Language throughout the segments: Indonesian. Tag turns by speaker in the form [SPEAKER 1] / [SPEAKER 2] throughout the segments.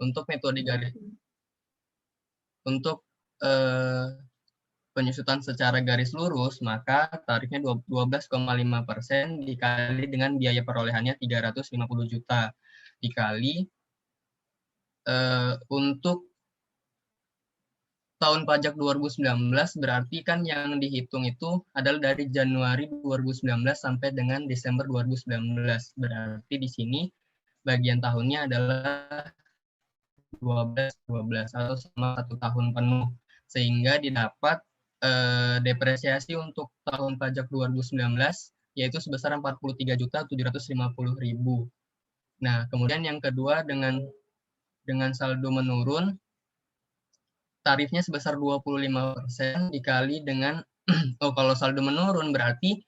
[SPEAKER 1] Untuk metode garis untuk penyusutan secara garis lurus, maka tarifnya 12,5% dikali dengan biaya perolehannya 350 juta dikali untuk tahun pajak 2019 berarti kan yang dihitung itu adalah dari Januari 2019 sampai dengan Desember 2019. Berarti di sini bagian tahunnya adalah 12 atau sama 1 tahun penuh. Sehingga didapat depresiasi untuk tahun pajak 2019 yaitu sebesar 43.750.000. Nah, kemudian yang kedua dengan saldo menurun, tarifnya sebesar 25% dikali dengan kalau saldo menurun berarti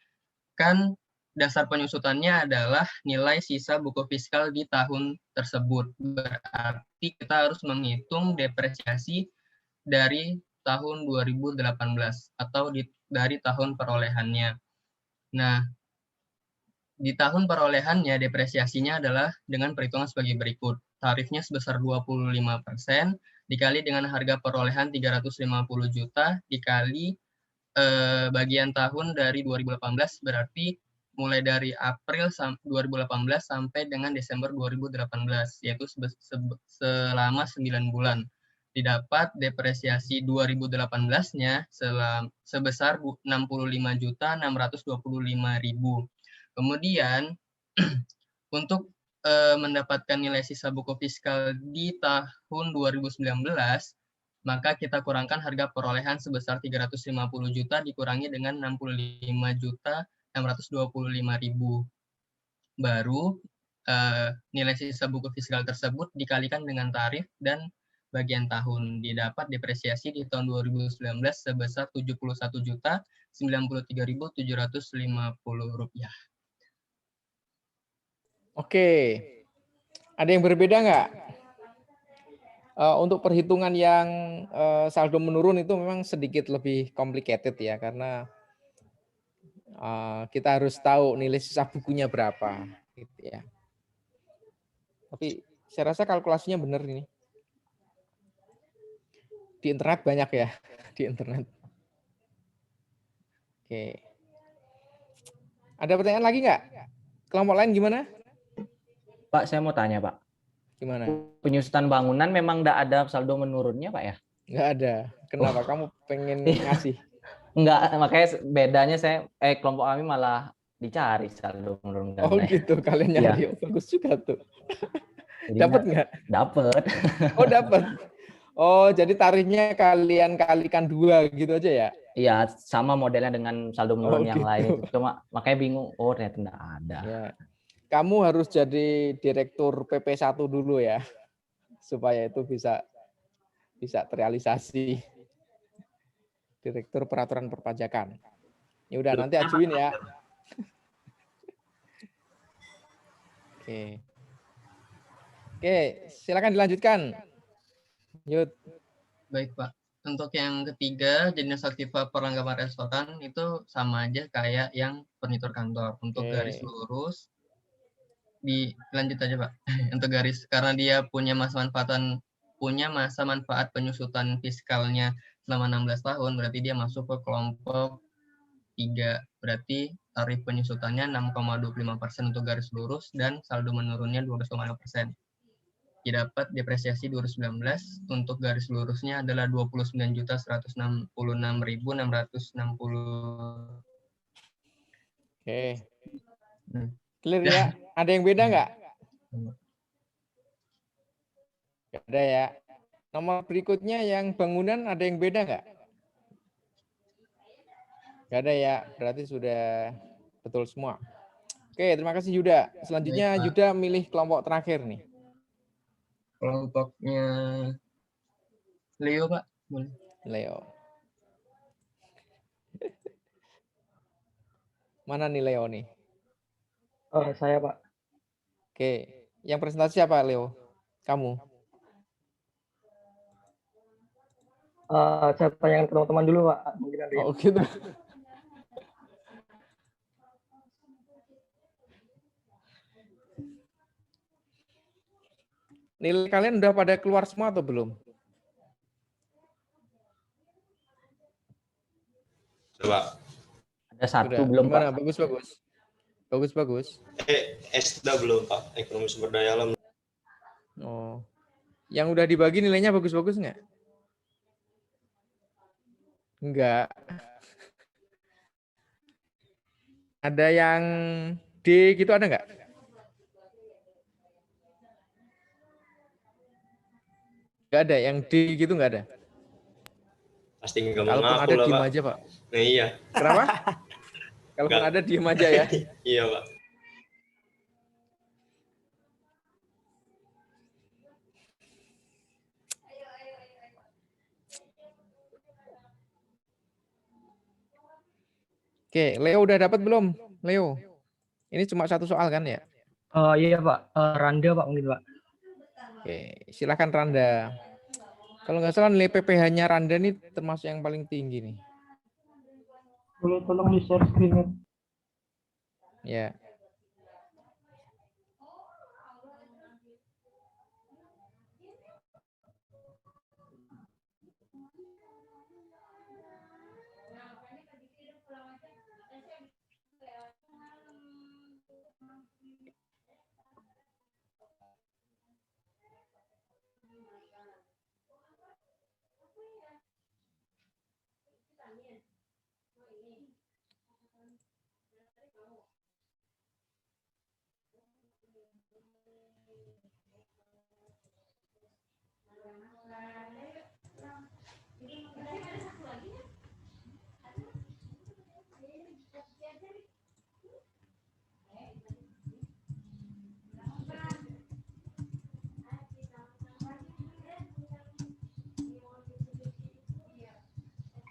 [SPEAKER 1] kan dasar penyusutannya adalah nilai sisa buku fiskal di tahun tersebut. Berarti kita harus menghitung depresiasi dari tahun 2018 atau dari tahun perolehannya. Nah, di tahun perolehannya depresiasinya adalah dengan perhitungan sebagai berikut. Tarifnya sebesar 25% dikali dengan harga perolehan 350 juta dikali bagian tahun dari 2018 berarti mulai dari April 2018 sampai dengan Desember 2018 yaitu selama 9 bulan. Didapat depresiasi 2018-nya sebesar 65.625.000. Kemudian untuk mendapatkan nilai sisa buku fiskal di tahun 2019, maka kita kurangkan harga perolehan sebesar 350 juta dikurangi dengan 65.625.000. Baru nilai sisa buku fiskal tersebut dikalikan dengan tarif dan bagian tahun. Didapat depresiasi di tahun 2019 sebesar 71.093.750 rupiah.
[SPEAKER 2] Oke, ada yang berbeda nggak? Untuk perhitungan yang saldo menurun itu memang sedikit lebih complicated ya, karena kita harus tahu nilai sisa bukunya berapa, gitu ya. Tapi saya rasa kalkulasinya benar ini. Di internet banyak ya, di internet. Oke. Ada pertanyaan lagi nggak? Kelompok lain gimana?
[SPEAKER 3] Pak, saya mau tanya, Pak.
[SPEAKER 2] Gimana?
[SPEAKER 3] Penyusutan bangunan memang nggak ada saldo menurunnya, Pak ya?
[SPEAKER 2] Nggak ada. Kenapa? Kamu pengen ngasih?
[SPEAKER 3] Enggak, makanya bedanya kelompok kami malah dicari saldo menurun.
[SPEAKER 2] Oh gitu, kalian nyari. Ya. Bagus juga tuh. Dapat nggak?
[SPEAKER 3] Dapat.
[SPEAKER 2] Oh dapat. Oh jadi tarifnya kalian kalikan 2 gitu aja ya?
[SPEAKER 3] Iya, sama modelnya dengan saldo menurun yang
[SPEAKER 2] gitu.
[SPEAKER 3] lain itu. Cuma makanya bingung, oh ternyata nggak ada.
[SPEAKER 2] Ya. Kamu harus jadi direktur PP1 dulu ya, supaya itu bisa terrealisasi. Direktur Peraturan Perpajakan. Ya udah nanti ajuin ya. Oke, silakan dilanjutkan. Yud.
[SPEAKER 1] Baik, Pak. Untuk yang ketiga, jenis aktiva perlengkapan restoran itu sama aja kayak yang furnitur kantor. Untuk garis lurus, dilanjut aja, Pak. Untuk garis, karena dia punya masa manfaat penyusutan fiskalnya selama 16 tahun, berarti dia masuk ke kelompok 3. Berarti tarif penyusutannya 6,25% untuk garis lurus dan saldo menurunnya 12,5%. Didapat depresiasi 2019 untuk garis lurusnya adalah 29.166.660.
[SPEAKER 2] Oke. Clear ya? Ada yang beda nggak? Nggak ada ya. Nomor berikutnya yang bangunan ada yang beda nggak? Nggak ada ya. Berarti sudah betul semua. Oke, terima kasih Yuda. Selanjutnya Yuda milih kelompok terakhir nih.
[SPEAKER 1] Kelompoknya Leo, Pak. Boleh.
[SPEAKER 2] Leo. Mana nih Leo nih?
[SPEAKER 4] Oh, saya, Pak.
[SPEAKER 2] Oke. Yang presentasi siapa, Leo? Kamu?
[SPEAKER 4] Saya tanyakan ke teman-teman dulu, Pak. Mungkin ada yang...
[SPEAKER 2] Oh, gitu. Nilai kalian udah pada keluar semua atau belum?
[SPEAKER 5] Coba.
[SPEAKER 3] Ada satu
[SPEAKER 2] Sudah.
[SPEAKER 3] belum,
[SPEAKER 2] Gimana?
[SPEAKER 3] Pak.
[SPEAKER 2] Bagus.
[SPEAKER 5] SDA belum, Pak. Ekonomi sumber daya alam.
[SPEAKER 2] Oh. Yang udah dibagi nilainya bagus-bagus nggak? Enggak. Ada yang D gitu ada nggak? Nggak ada. Yang D gitu nggak ada?
[SPEAKER 5] Pasti nggak mau
[SPEAKER 2] Kalaupun
[SPEAKER 5] ngaku
[SPEAKER 2] ada
[SPEAKER 5] lah,
[SPEAKER 2] diem
[SPEAKER 5] Pak.
[SPEAKER 2] aja, Pak.
[SPEAKER 5] Nah, iya.
[SPEAKER 2] Kenapa? Kalaupun
[SPEAKER 5] Nggak.
[SPEAKER 2] ada diem aja ya.
[SPEAKER 5] Iya, Pak.
[SPEAKER 2] Oke, Leo udah dapat belum? Leo. Ini cuma satu soal kan ya?
[SPEAKER 4] Iya Pak, Randa Pak mungkin Pak.
[SPEAKER 2] Oke, silakan Randa. Kalau nggak salah nilai PPH-nya Randa nih termasuk yang paling tinggi nih.
[SPEAKER 4] Boleh tolong di share screen.
[SPEAKER 2] Ya.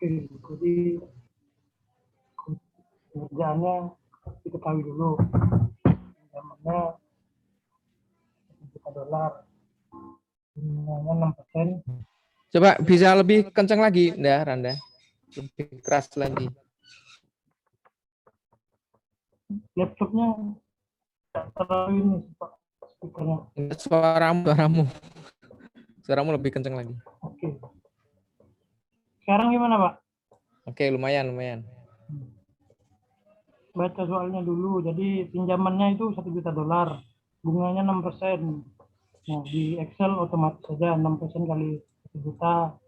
[SPEAKER 4] Oke, jadi kerjaannya diketahui dulu. Pinjamannya $1 juta, bunganya 6%.
[SPEAKER 2] Coba bisa lebih kencang lagi, Randa. Lebih keras lagi.
[SPEAKER 4] Laptopnya tidak terlalu ini Pak, speakernya.
[SPEAKER 2] Suaramu lebih kencang lagi.
[SPEAKER 4] Oke. Sekarang gimana Pak?
[SPEAKER 2] Oke, lumayan.
[SPEAKER 4] Baca soalnya dulu. Jadi pinjamannya itu $1 juta, bunganya 6%. Nah, di Excel otomatis saja 6% kali 1 juta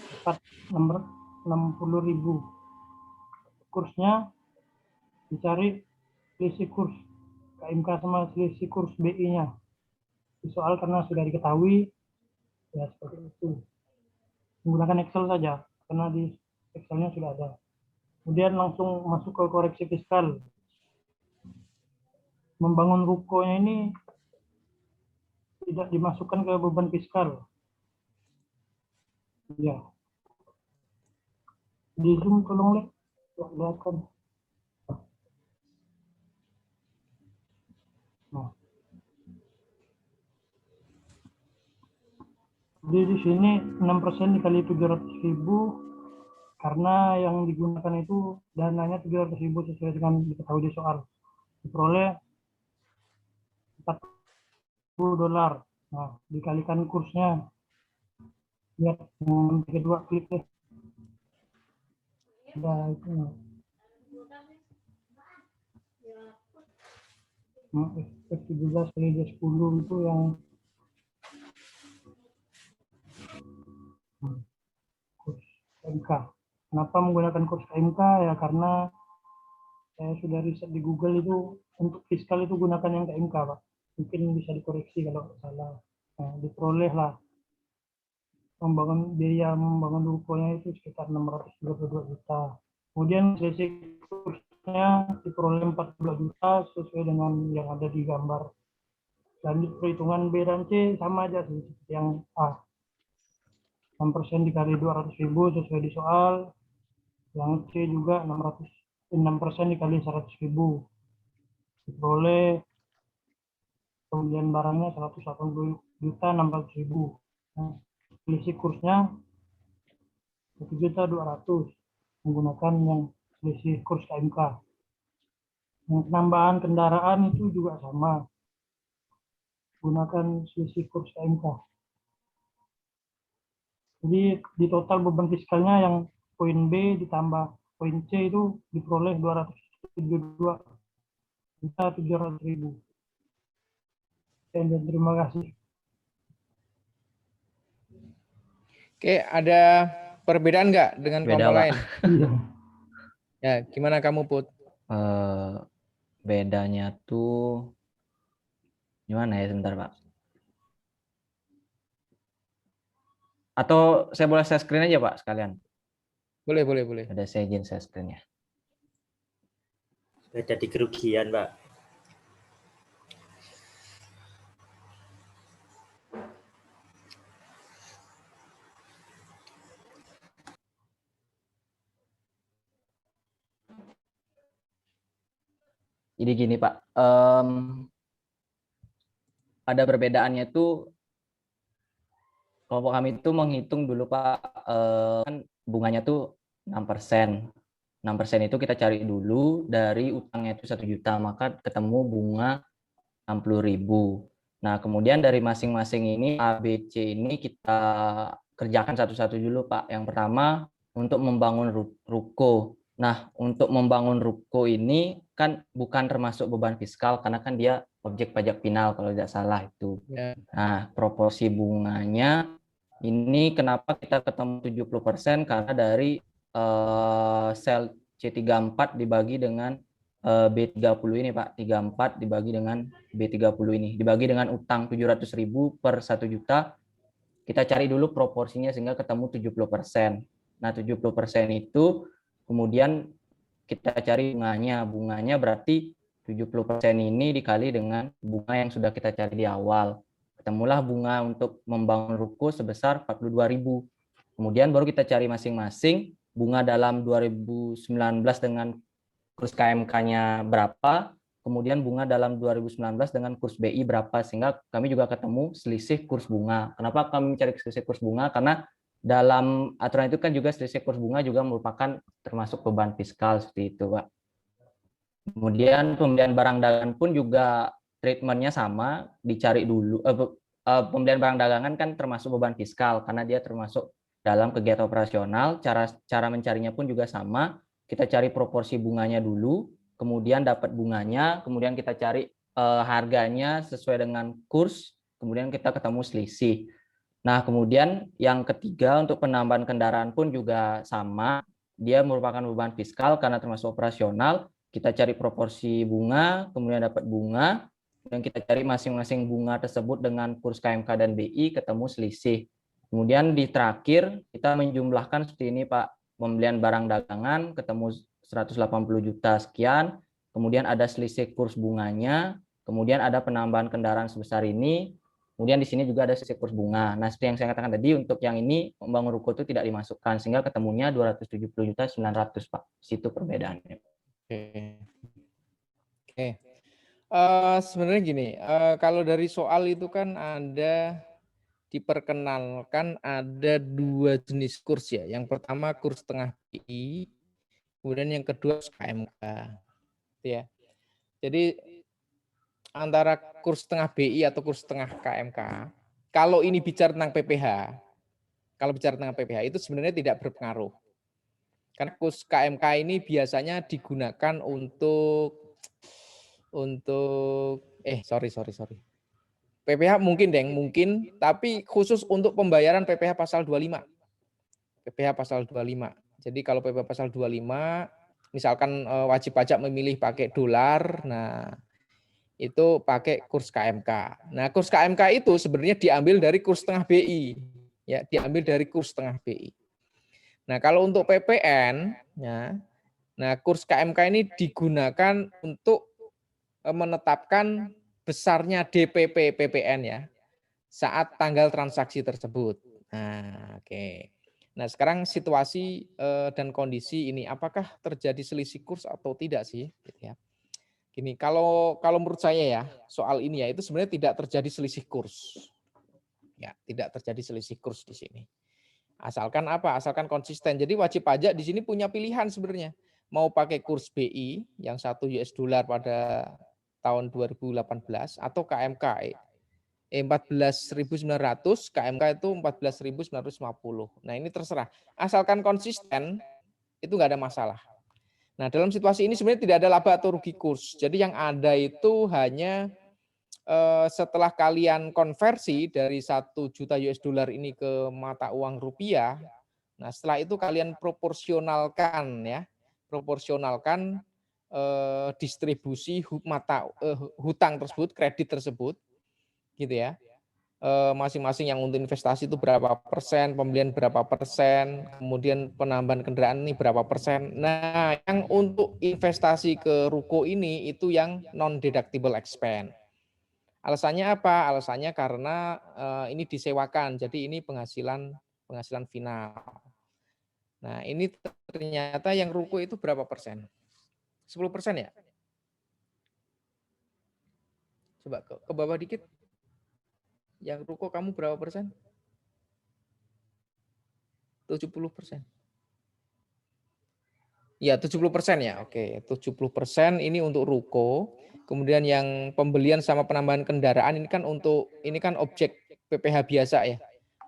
[SPEAKER 4] dapat 60.000. Kursnya dicari selisih kurs KMK sama selisih kurs BI-nya. Di soal karena sudah diketahui, ya seperti itu. Menggunakan Excel saja, karena di Excel-nya sudah ada. Kemudian langsung masuk ke koreksi fiskal. Membangun rukonya ini tidak dimasukkan ke beban fiskal. Ya. Di Zoom tolong lihatkan. Nah. Jadi di sini 6% dikali 700.000 karena yang digunakan itu dananya 700.000 sesuai dengan diketahui di soal. Diperoleh $40. Nah, dikalikan kursnya. Lihat yang kedua, klik deh. Ada itu. Nah, F17 kali 10 itu yang kurs KMK. Kenapa menggunakan kurs KMK? Ya karena saya sudah riset di Google itu untuk fiskal itu gunakan yang KMK, Pak. Mungkin bisa dikoreksi kalau salah. Nah, diperoleh lah. Biaya membangun rukonya itu sekitar 632 juta. Kemudian selisih kursnya diperoleh 42 juta sesuai dengan yang ada di gambar. Lanjut perhitungan B dan C sama aja seperti yang A. 6% dikali 200.000 sesuai di soal. Yang C juga 6% dikali 100.000. Diperoleh pembelian barangnya 180 juta 600.000. Nah, selisih kursnya 1.200.000 menggunakan yang selisih kurs KMK. Yang penambahan kendaraan itu juga sama. gunakan selisih kurs KMK. Jadi di total beban fiskalnya yang poin B ditambah poin C itu diperoleh 272.700.000. Dan terima kasih.
[SPEAKER 2] Oke, ada perbedaan nggak dengan
[SPEAKER 3] Beda,
[SPEAKER 2] kelompok
[SPEAKER 3] Pak.
[SPEAKER 2] lain?
[SPEAKER 4] Iya.
[SPEAKER 2] Ya, gimana kamu, Put?
[SPEAKER 3] Bedanya tuh gimana ya, sebentar Pak? Atau saya boleh share screen aja Pak sekalian?
[SPEAKER 2] Boleh, boleh, boleh.
[SPEAKER 3] Ada saya izin share screen-nya.
[SPEAKER 5] Beda di kerugian, Pak.
[SPEAKER 3] Jadi gini Pak, ada perbedaannya tuh kelompok kami itu menghitung dulu Pak, kan bunganya tuh 6%. 6% itu kita cari dulu dari utangnya itu 1 juta, maka ketemu bunga 60.000. Nah, kemudian dari masing-masing ini A, B, C ini kita kerjakan satu-satu dulu Pak. Yang pertama untuk membangun ruko. Nah, untuk membangun ruko ini kan bukan termasuk beban fiskal karena kan dia objek pajak final kalau tidak salah itu.
[SPEAKER 2] Ya.
[SPEAKER 3] Nah, proporsi bunganya ini kenapa kita ketemu 70% karena dari sel C34 dibagi dengan B30 ini Pak, 34 dibagi dengan B30 ini, dibagi dengan utang 700.000 per 1 juta, kita cari dulu proporsinya sehingga ketemu 70%. Nah 70% itu kemudian kita cari bunganya berarti 70% ini dikali dengan bunga yang sudah kita cari di awal. Ketemulah bunga untuk membangun ruko sebesar 42.000. Kemudian baru kita cari masing-masing bunga dalam 2019 dengan kurs KMK-nya berapa, kemudian bunga dalam 2019 dengan kurs BI berapa, sehingga kami juga ketemu selisih kurs bunga. Kenapa kami mencari selisih kurs bunga? Karena dalam aturan itu kan juga selisih kurs bunga juga merupakan termasuk beban fiskal seperti itu, Pak. Kemudian pembelian barang dagangan pun juga treatmentnya sama, dicari dulu. Pembelian barang dagangan kan termasuk beban fiskal karena dia termasuk dalam kegiatan operasional. Cara mencarinya pun juga sama. Kita cari proporsi bunganya dulu, kemudian dapat bunganya, kemudian kita cari harganya sesuai dengan kurs, kemudian kita ketemu selisih. Nah, kemudian yang ketiga untuk penambahan kendaraan pun juga sama. Dia merupakan beban fiskal karena termasuk operasional. Kita cari proporsi bunga, kemudian dapat bunga, dan kita cari masing-masing bunga tersebut dengan kurs KMK dan BI, ketemu selisih. Kemudian di terakhir kita menjumlahkan seperti ini Pak, pembelian barang dagangan ketemu 180 juta sekian, kemudian ada selisih kurs bunganya, kemudian ada penambahan kendaraan sebesar ini, kemudian di sini juga ada selisih kurs bunga. Nah, seperti yang saya katakan tadi, untuk yang ini membangun ruko itu tidak dimasukkan, sehingga ketemunya 270.900.000 Pak. Situ perbedaannya.
[SPEAKER 2] Oke. Sebenarnya gini, kalau dari soal itu kan ada diperkenalkan ada 2 jenis kurs ya. Yang pertama kurs tengah BI, kemudian yang kedua KMK. Ya. Jadi antara kurs tengah BI atau kurs tengah KMK, kalau ini bicara tentang PPH, itu sebenarnya tidak berpengaruh. Karena kurs KMK ini biasanya digunakan untuk PPH mungkin, tapi khusus untuk pembayaran PPH pasal 25. Jadi kalau PPH pasal 25, misalkan wajib pajak memilih pakai dolar, nah itu pakai kurs KMK. Nah, kurs KMK itu sebenarnya diambil dari kurs tengah BI. Ya, diambil dari kurs tengah BI. Nah, kalau untuk PPN, ya, nah kurs KMK ini digunakan untuk menetapkan besarnya DPP PPN ya saat tanggal transaksi tersebut. Nah, oke. Nah, sekarang situasi dan kondisi ini apakah terjadi selisih kurs atau tidak sih? Gitu ya. Gini, kalau menurut saya ya soal ini ya itu sebenarnya tidak terjadi selisih kurs. Ya, tidak terjadi selisih kurs di sini. Asalkan apa? Asalkan konsisten. Jadi wajib pajak di sini punya pilihan sebenarnya. Mau pakai kurs BI yang $1 pada tahun 2018 atau KMK 14.900, KMK itu 14.950. Nah, ini terserah. Asalkan konsisten, itu nggak ada masalah. Nah, dalam situasi ini sebenarnya tidak ada laba atau rugi kurs. Jadi yang ada itu hanya setelah kalian konversi dari 1 juta US dollar ini ke mata uang rupiah, nah setelah itu kalian proporsionalkan ya, proporsionalkan distribusi hutang tersebut, kredit tersebut, gitu ya. Masing-masing yang untuk investasi itu berapa persen, pembelian berapa persen, kemudian penambahan kendaraan ini berapa persen. Nah, yang untuk investasi ke ruko ini itu yang non deductible expense. Alasannya apa? Alasannya karena ini disewakan, jadi ini penghasilan final. Nah, ini ternyata yang ruko itu berapa persen? 10% ya? Coba ke bawah dikit. Yang ruko kamu berapa persen? 70%. Ya, 70% ya. Oke, 70% ini untuk ruko. Kemudian yang pembelian sama penambahan kendaraan ini kan objek PPh biasa ya.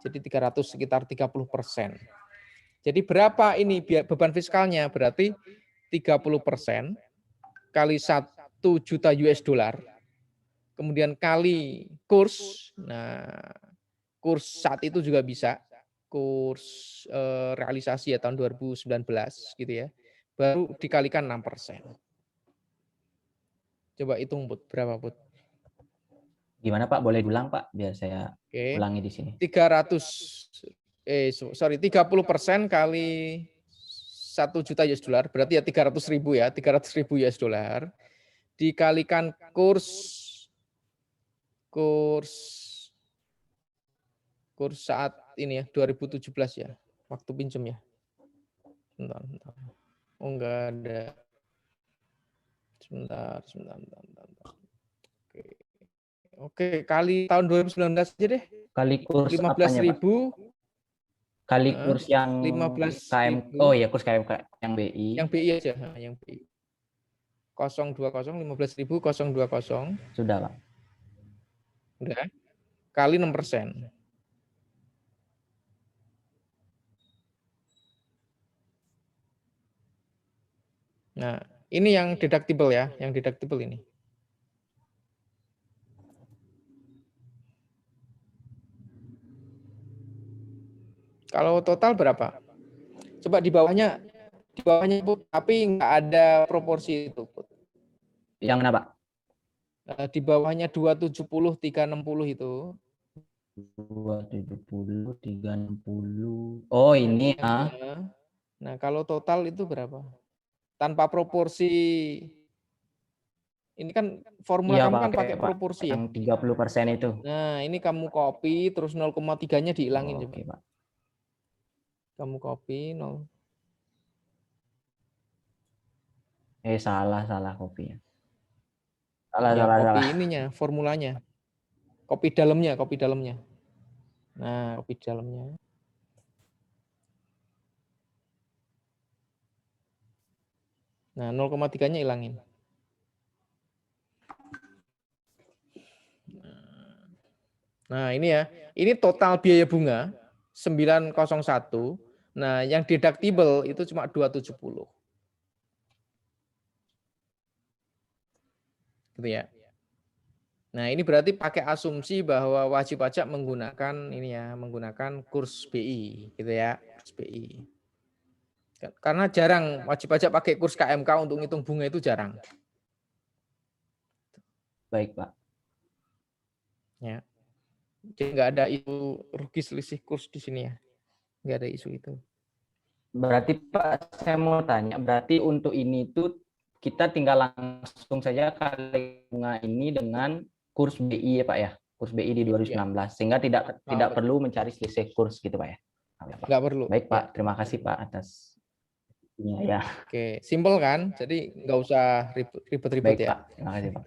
[SPEAKER 2] Jadi 300 sekitar 30%. Jadi berapa ini beban fiskalnya? Berarti 30% kali 1 juta US dollar. Kemudian kali kurs. Nah, kurs saat itu juga bisa. Kurs realisasi ya tahun 2019 gitu ya. Baru dikalikan 6%. Coba hitung Put, berapa Put?
[SPEAKER 3] Gimana Pak? Boleh diulang Pak? Biar saya ulangi di sini.
[SPEAKER 2] 30% kali 1 juta US dollar, berarti ya 300.000 ya, 300.000 US dollar. Dikalikan kurs saat ini ya, 2017 ya, waktu pinjam ya. Bentar. Oh enggak ada. Sebentar. Oke, kali tahun 2019 aja deh.
[SPEAKER 3] Kali kurs
[SPEAKER 2] 15.000.
[SPEAKER 3] Kali kurs yang
[SPEAKER 2] 15.000.
[SPEAKER 3] Oh ya, kurs KMK yang BI.
[SPEAKER 2] Yang BI aja, yang BI. 020 15.000 020.
[SPEAKER 3] Sudah, Pak.
[SPEAKER 2] Udah. Kali 6%. Nah, ini yang deductible ya, yang deductible ini. Kalau total berapa? Coba di bawahnya Put, tapi nggak ada proporsi itu Put.
[SPEAKER 3] Yang mana Pak?
[SPEAKER 2] Di bawahnya 270 360 itu.
[SPEAKER 3] 270 360. Oh, ini ah.
[SPEAKER 2] Nah, kalau total itu berapa? Tanpa proporsi. Ini kan formula
[SPEAKER 3] Iya,
[SPEAKER 2] kamu kan pakai
[SPEAKER 3] Pak.
[SPEAKER 2] proporsi ya.
[SPEAKER 3] Yang 30% itu.
[SPEAKER 2] Nah, ini kamu copy terus 0,3-nya dihilangin coba.
[SPEAKER 3] Oke, Pak.
[SPEAKER 2] Kamu copy 0.
[SPEAKER 3] Salah kopinya.
[SPEAKER 2] Copy
[SPEAKER 3] Salah.
[SPEAKER 2] ininya, formulanya. Copy dalamnya. Nah, copy dalamnya. Nah, 0,3-nya hilangin. Nah, ini ya. Ini total biaya bunga 901. Nah, yang deductible itu cuma 270. Gitu ya. Nah, ini berarti pakai asumsi bahwa wajib pajak menggunakan kurs BI gitu ya, kurs BI. Karena jarang wajib pajak pakai kurs KMK untuk ngitung bunga itu jarang.
[SPEAKER 3] Baik, Pak.
[SPEAKER 2] Ya. Jadi nggak ada isu rugi selisih kurs di sini ya. Nggak ada isu itu.
[SPEAKER 3] Berarti Pak, saya mau tanya, berarti untuk ini tuh kita tinggal langsung saja kali bunga ini dengan kurs BI ya Pak ya, kurs BI di 2019, sehingga tidak perlu mencari selisih kurs gitu Pak ya.
[SPEAKER 2] Nggak perlu.
[SPEAKER 3] Baik Pak, terima kasih Pak atas ya.
[SPEAKER 2] Oke, simpel kan? Jadi nggak usah ribet-ribet
[SPEAKER 3] Baik
[SPEAKER 2] ya.
[SPEAKER 3] Pak, terima kasih Pak.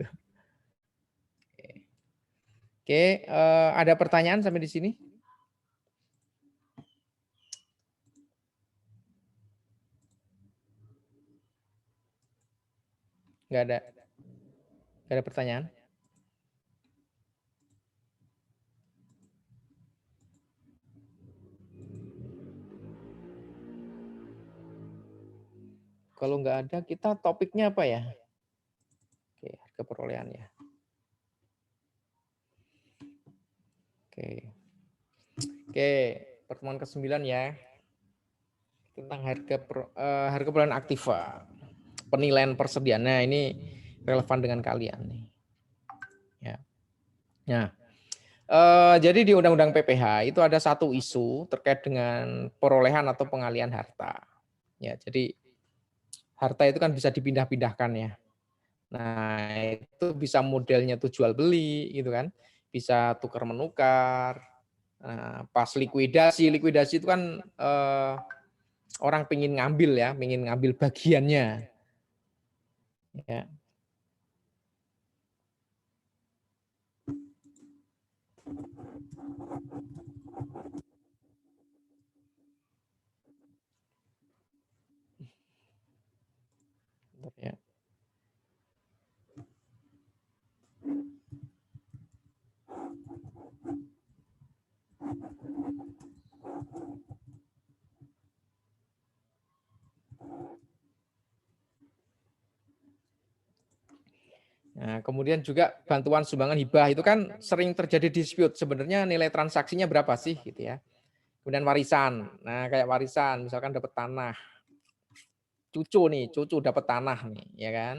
[SPEAKER 2] Oke, ada pertanyaan sampai di sini? Nggak ada pertanyaan? kalau nggak ada, kita topiknya apa ya? Oke, harga perolehan ya. Oke, pertemuan ke-9 ya. Tentang harga perolehan aktiva. Penilaian persediaan. Nah, ini relevan dengan kalian nih. Ya. Nah, jadi di Undang-Undang PPH itu ada satu isu terkait dengan perolehan atau pengalihan harta. Ya, jadi harta itu kan bisa dipindah-pindahkan ya. Nah, itu bisa modelnya tuh jual beli gitu kan. Bisa tukar menukar. Nah, pas likuidasi itu kan orang pengen ngambil ya, pengen ngambil bagiannya. Ya. Ya. Nah, kemudian juga bantuan sumbangan hibah itu kan sering terjadi dispute. Sebenarnya nilai transaksinya berapa sih gitu ya. Kemudian warisan. Nah, kayak warisan misalkan dapat tanah. Cucu dapat tanah nih, ya kan?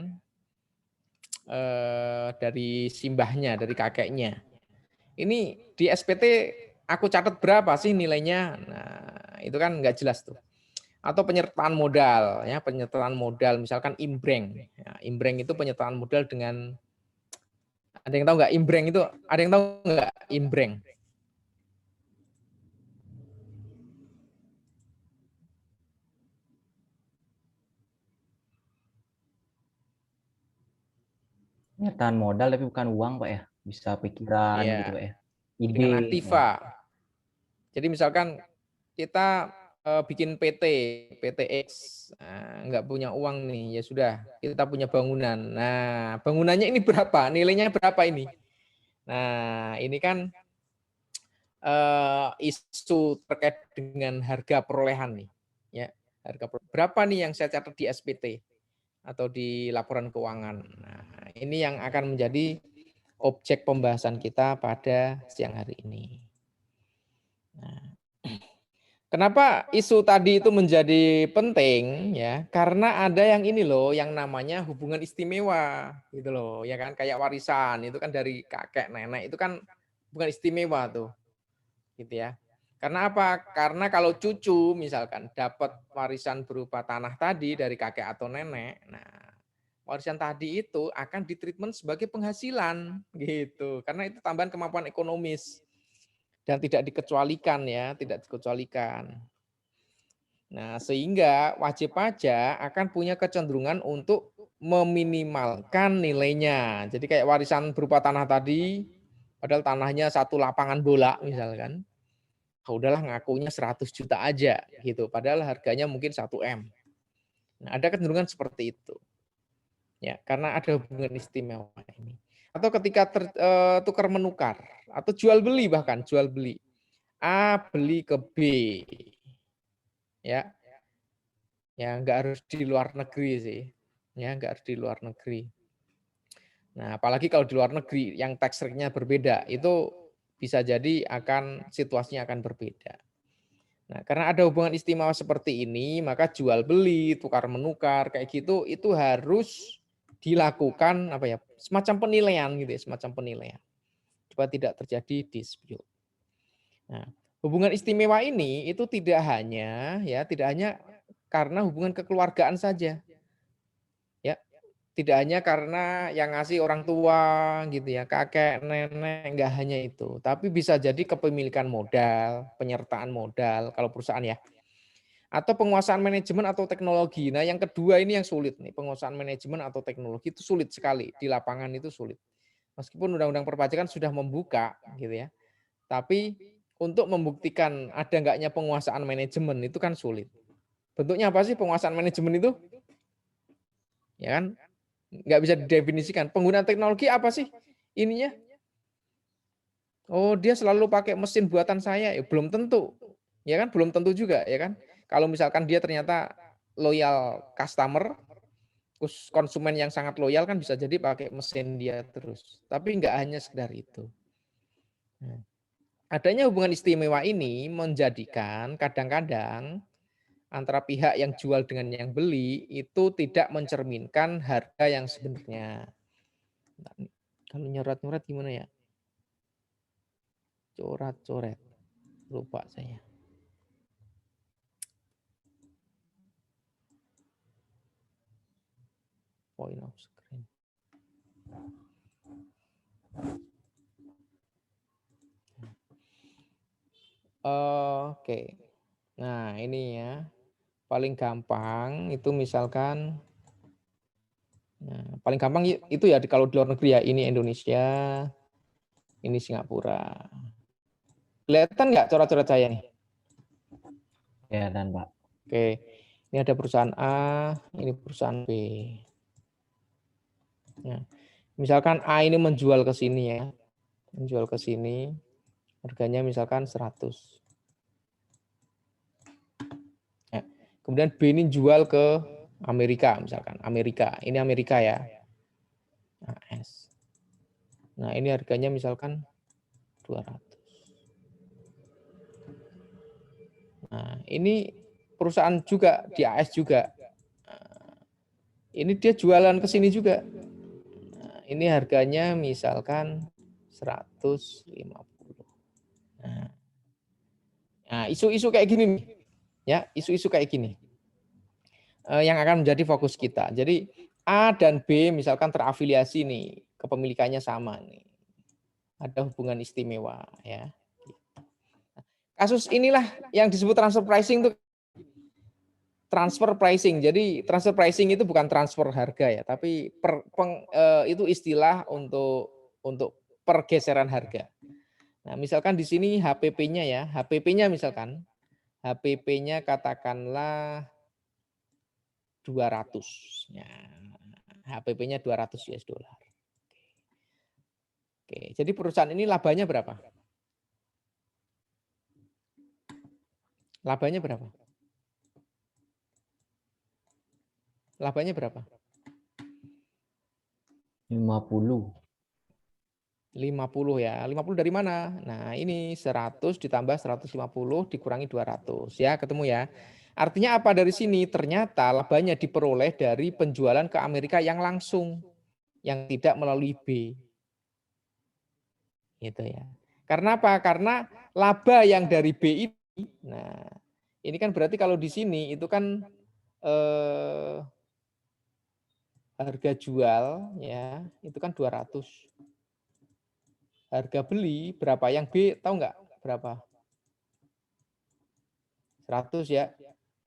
[SPEAKER 2] Dari simbahnya, dari kakeknya. Ini di SPT aku catat berapa sih nilainya? Nah, itu kan nggak jelas tuh. Atau penyertaan modal ya, penyertaan modal misalkan imbreng. Ya, imbreng itu penyertaan modal dengan, ada yang tahu nggak imbreng itu? Ada yang tahu nggak imbreng?
[SPEAKER 3] Penyertaan modal tapi bukan uang Pak ya, bisa pikiran
[SPEAKER 2] Ya,
[SPEAKER 3] gitu Pak ya, ide
[SPEAKER 2] dengan
[SPEAKER 3] ya.
[SPEAKER 2] aktiva. Jadi misalkan kita bikin PTX, nah, nggak punya uang nih, ya sudah kita punya bangunan. Nah, bangunannya ini berapa? Nilainya berapa ini? Nah, ini kan isu terkait dengan harga perolehan nih, ya berapa nih yang saya catat di SPT atau di laporan keuangan. Nah, ini yang akan menjadi objek pembahasan kita pada siang hari ini. Nah, kenapa isu tadi itu menjadi penting ya? Karena ada yang ini loh, yang namanya hubungan istimewa gitu loh, ya kan? Kayak warisan itu kan dari kakek nenek itu kan hubungan istimewa tuh, gitu ya. Karena apa? Karena kalau cucu misalkan dapat warisan berupa tanah tadi dari kakek atau nenek, nah warisan tadi itu akan ditreatment sebagai penghasilan gitu. Karena itu tambahan kemampuan ekonomis dan tidak dikecualikan ya, tidak dikecualikan. Nah, sehingga wajib pajak akan punya kecenderungan untuk meminimalkan nilainya. Jadi kayak warisan berupa tanah tadi, padahal tanahnya satu lapangan bola misalkan. Udahlah ngakunya 100 juta aja gitu, padahal harganya mungkin 1 M. Nah, ada kecenderungan seperti itu. Ya, karena ada hubungan istimewa ini. Atau ketika tukar menukar atau jual beli, bahkan jual beli. A beli ke B. Ya. Ya, enggak harus di luar negeri sih. Ya, enggak harus di luar negeri. Nah, apalagi kalau di luar negeri yang tax rate-nya berbeda, itu bisa jadi situasinya akan berbeda. Nah, karena ada hubungan istimewa seperti ini, maka jual beli, tukar menukar kayak gitu itu harus dilakukan semacam penilaian gitu ya, semacam penilaian supaya tidak terjadi dispute. Nah, hubungan istimewa ini itu tidak hanya karena hubungan kekeluargaan saja. Ya, tidak hanya karena yang ngasih orang tua gitu ya, kakek, nenek, enggak hanya itu, tapi bisa jadi kepemilikan modal, penyertaan modal kalau perusahaan ya. Atau penguasaan manajemen atau teknologi. Nah, yang kedua ini yang sulit nih, penguasaan manajemen atau teknologi itu sulit sekali, di lapangan itu sulit. Meskipun Undang-Undang Perpajakan sudah membuka gitu ya. Tapi untuk membuktikan ada enggaknya penguasaan manajemen itu kan sulit. Bentuknya apa sih penguasaan manajemen itu? Ya kan? Enggak bisa didefinisikan. Penggunaan teknologi apa sih ininya? Oh, dia selalu pakai mesin buatan saya. Ya, belum tentu. Ya kan? Belum tentu juga, ya kan? Kalau misalkan dia ternyata loyal customer, konsumen yang sangat loyal kan bisa jadi pakai mesin dia terus. Tapi nggak hanya sekedar itu. Nah, adanya hubungan istimewa ini menjadikan kadang-kadang antara pihak yang jual dengan yang beli itu tidak mencerminkan harga yang sebenarnya. Kalau nyoret-nyoret gimana ya? Coret-coret. Lupa saya. Point of screen. Oke. Nah, ini ya. Paling gampang itu misalkan paling gampang itu ya kalau di luar negeri ya, ini Indonesia, ini Singapura. Kelihatan nggak coret-coret saya nih?
[SPEAKER 3] Ya, dan Pak.
[SPEAKER 2] Oke. Ini ada perusahaan A, ini perusahaan B. Nah, misalkan A ini menjual ke sini ya. Menjual ke sini. Harganya misalkan 100. Ya. Kemudian B ini jual ke Amerika misalkan. Amerika. Ini Amerika ya. AS. Nah, ini harganya misalkan 200. Nah, ini perusahaan juga di AS juga. Nah, ini dia jualan ke sini juga. Nah, ini harganya misalkan 150. Nah, isu-isu kayak gini nih. Ya, isu-isu kayak gini. Yang akan menjadi fokus kita. Jadi A dan B misalkan terafiliasi nih, kepemilikannya sama nih. Ada hubungan istimewa ya. Kasus inilah yang disebut transfer pricing itu transfer pricing. Jadi transfer pricing itu bukan transfer harga ya, tapi itu istilah untuk pergeseran harga. Nah, misalkan di sini HPP-nya ya, HPP-nya misalkan HPP-nya katakanlah 200. Ya, HPP-nya 200 US dollar. Oke, jadi perusahaan ini labanya berapa? Labanya berapa? Labanya berapa?
[SPEAKER 3] 50.
[SPEAKER 2] 50 ya. 50 dari mana? Nah, ini 100 ditambah 150 dikurangi 200 ya, ketemu ya. Artinya apa dari sini? Ternyata labanya diperoleh dari penjualan ke Amerika yang langsung, yang tidak melalui B. Gitu ya. Karena apa? Karena laba yang dari B ini, nah ini kan berarti kalau di sini itu kan harga jual ya, itu kan 200. Harga beli berapa? Yang B tahu nggak berapa? 100 ya.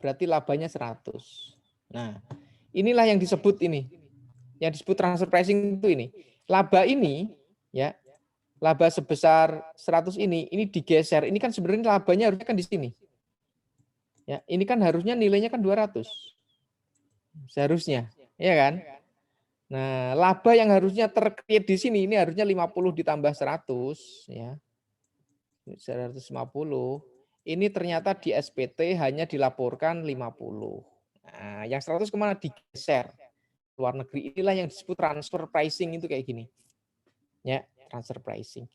[SPEAKER 2] Berarti labanya 100. Nah, inilah yang disebut ini. Yang disebut transfer pricing itu ini. Laba ini ya, laba sebesar 100 ini digeser. Ini kan sebenarnya labanya harusnya kan di sini. Ya, ini kan harusnya nilainya kan 200. Seharusnya, ya kan? Nah, laba yang harusnya terkreat di sini ini harusnya 50 ditambah 100 ya. 150. Ini ternyata di SPT hanya dilaporkan 50. Nah, yang 100 kemana? Digeser. Luar negeri. Inilah yang disebut transfer pricing itu kayak gini. Ya, transfer pricing.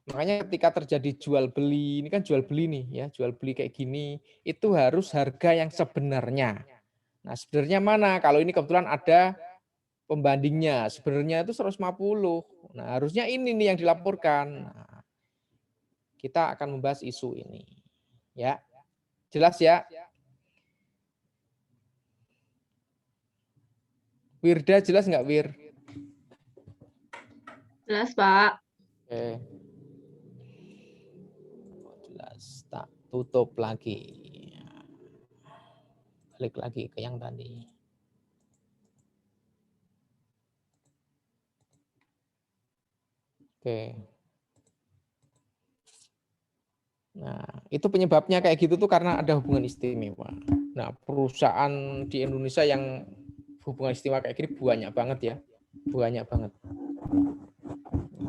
[SPEAKER 2] Makanya ketika terjadi jual beli, ini kan jual beli nih ya, jual beli kayak gini, itu harus harga yang sebenarnya. Nah, sebenarnya mana? Kalau ini kebetulan ada pembandingnya, sebenarnya itu 150. Nah, harusnya ini nih yang dilaporkan. Nah, kita akan membahas isu ini. Ya. Jelas ya? Wirda jelas nggak, Wir?
[SPEAKER 6] Jelas, Pak.
[SPEAKER 2] Oke. Jelas. Tak tutup lagi. Balik lagi ke yang tadi. Oke. Nah, itu penyebabnya kayak gitu tuh karena ada hubungan istimewa. Nah, perusahaan di Indonesia yang hubungan istimewa kayak gini banyak banget ya. Banyak banget.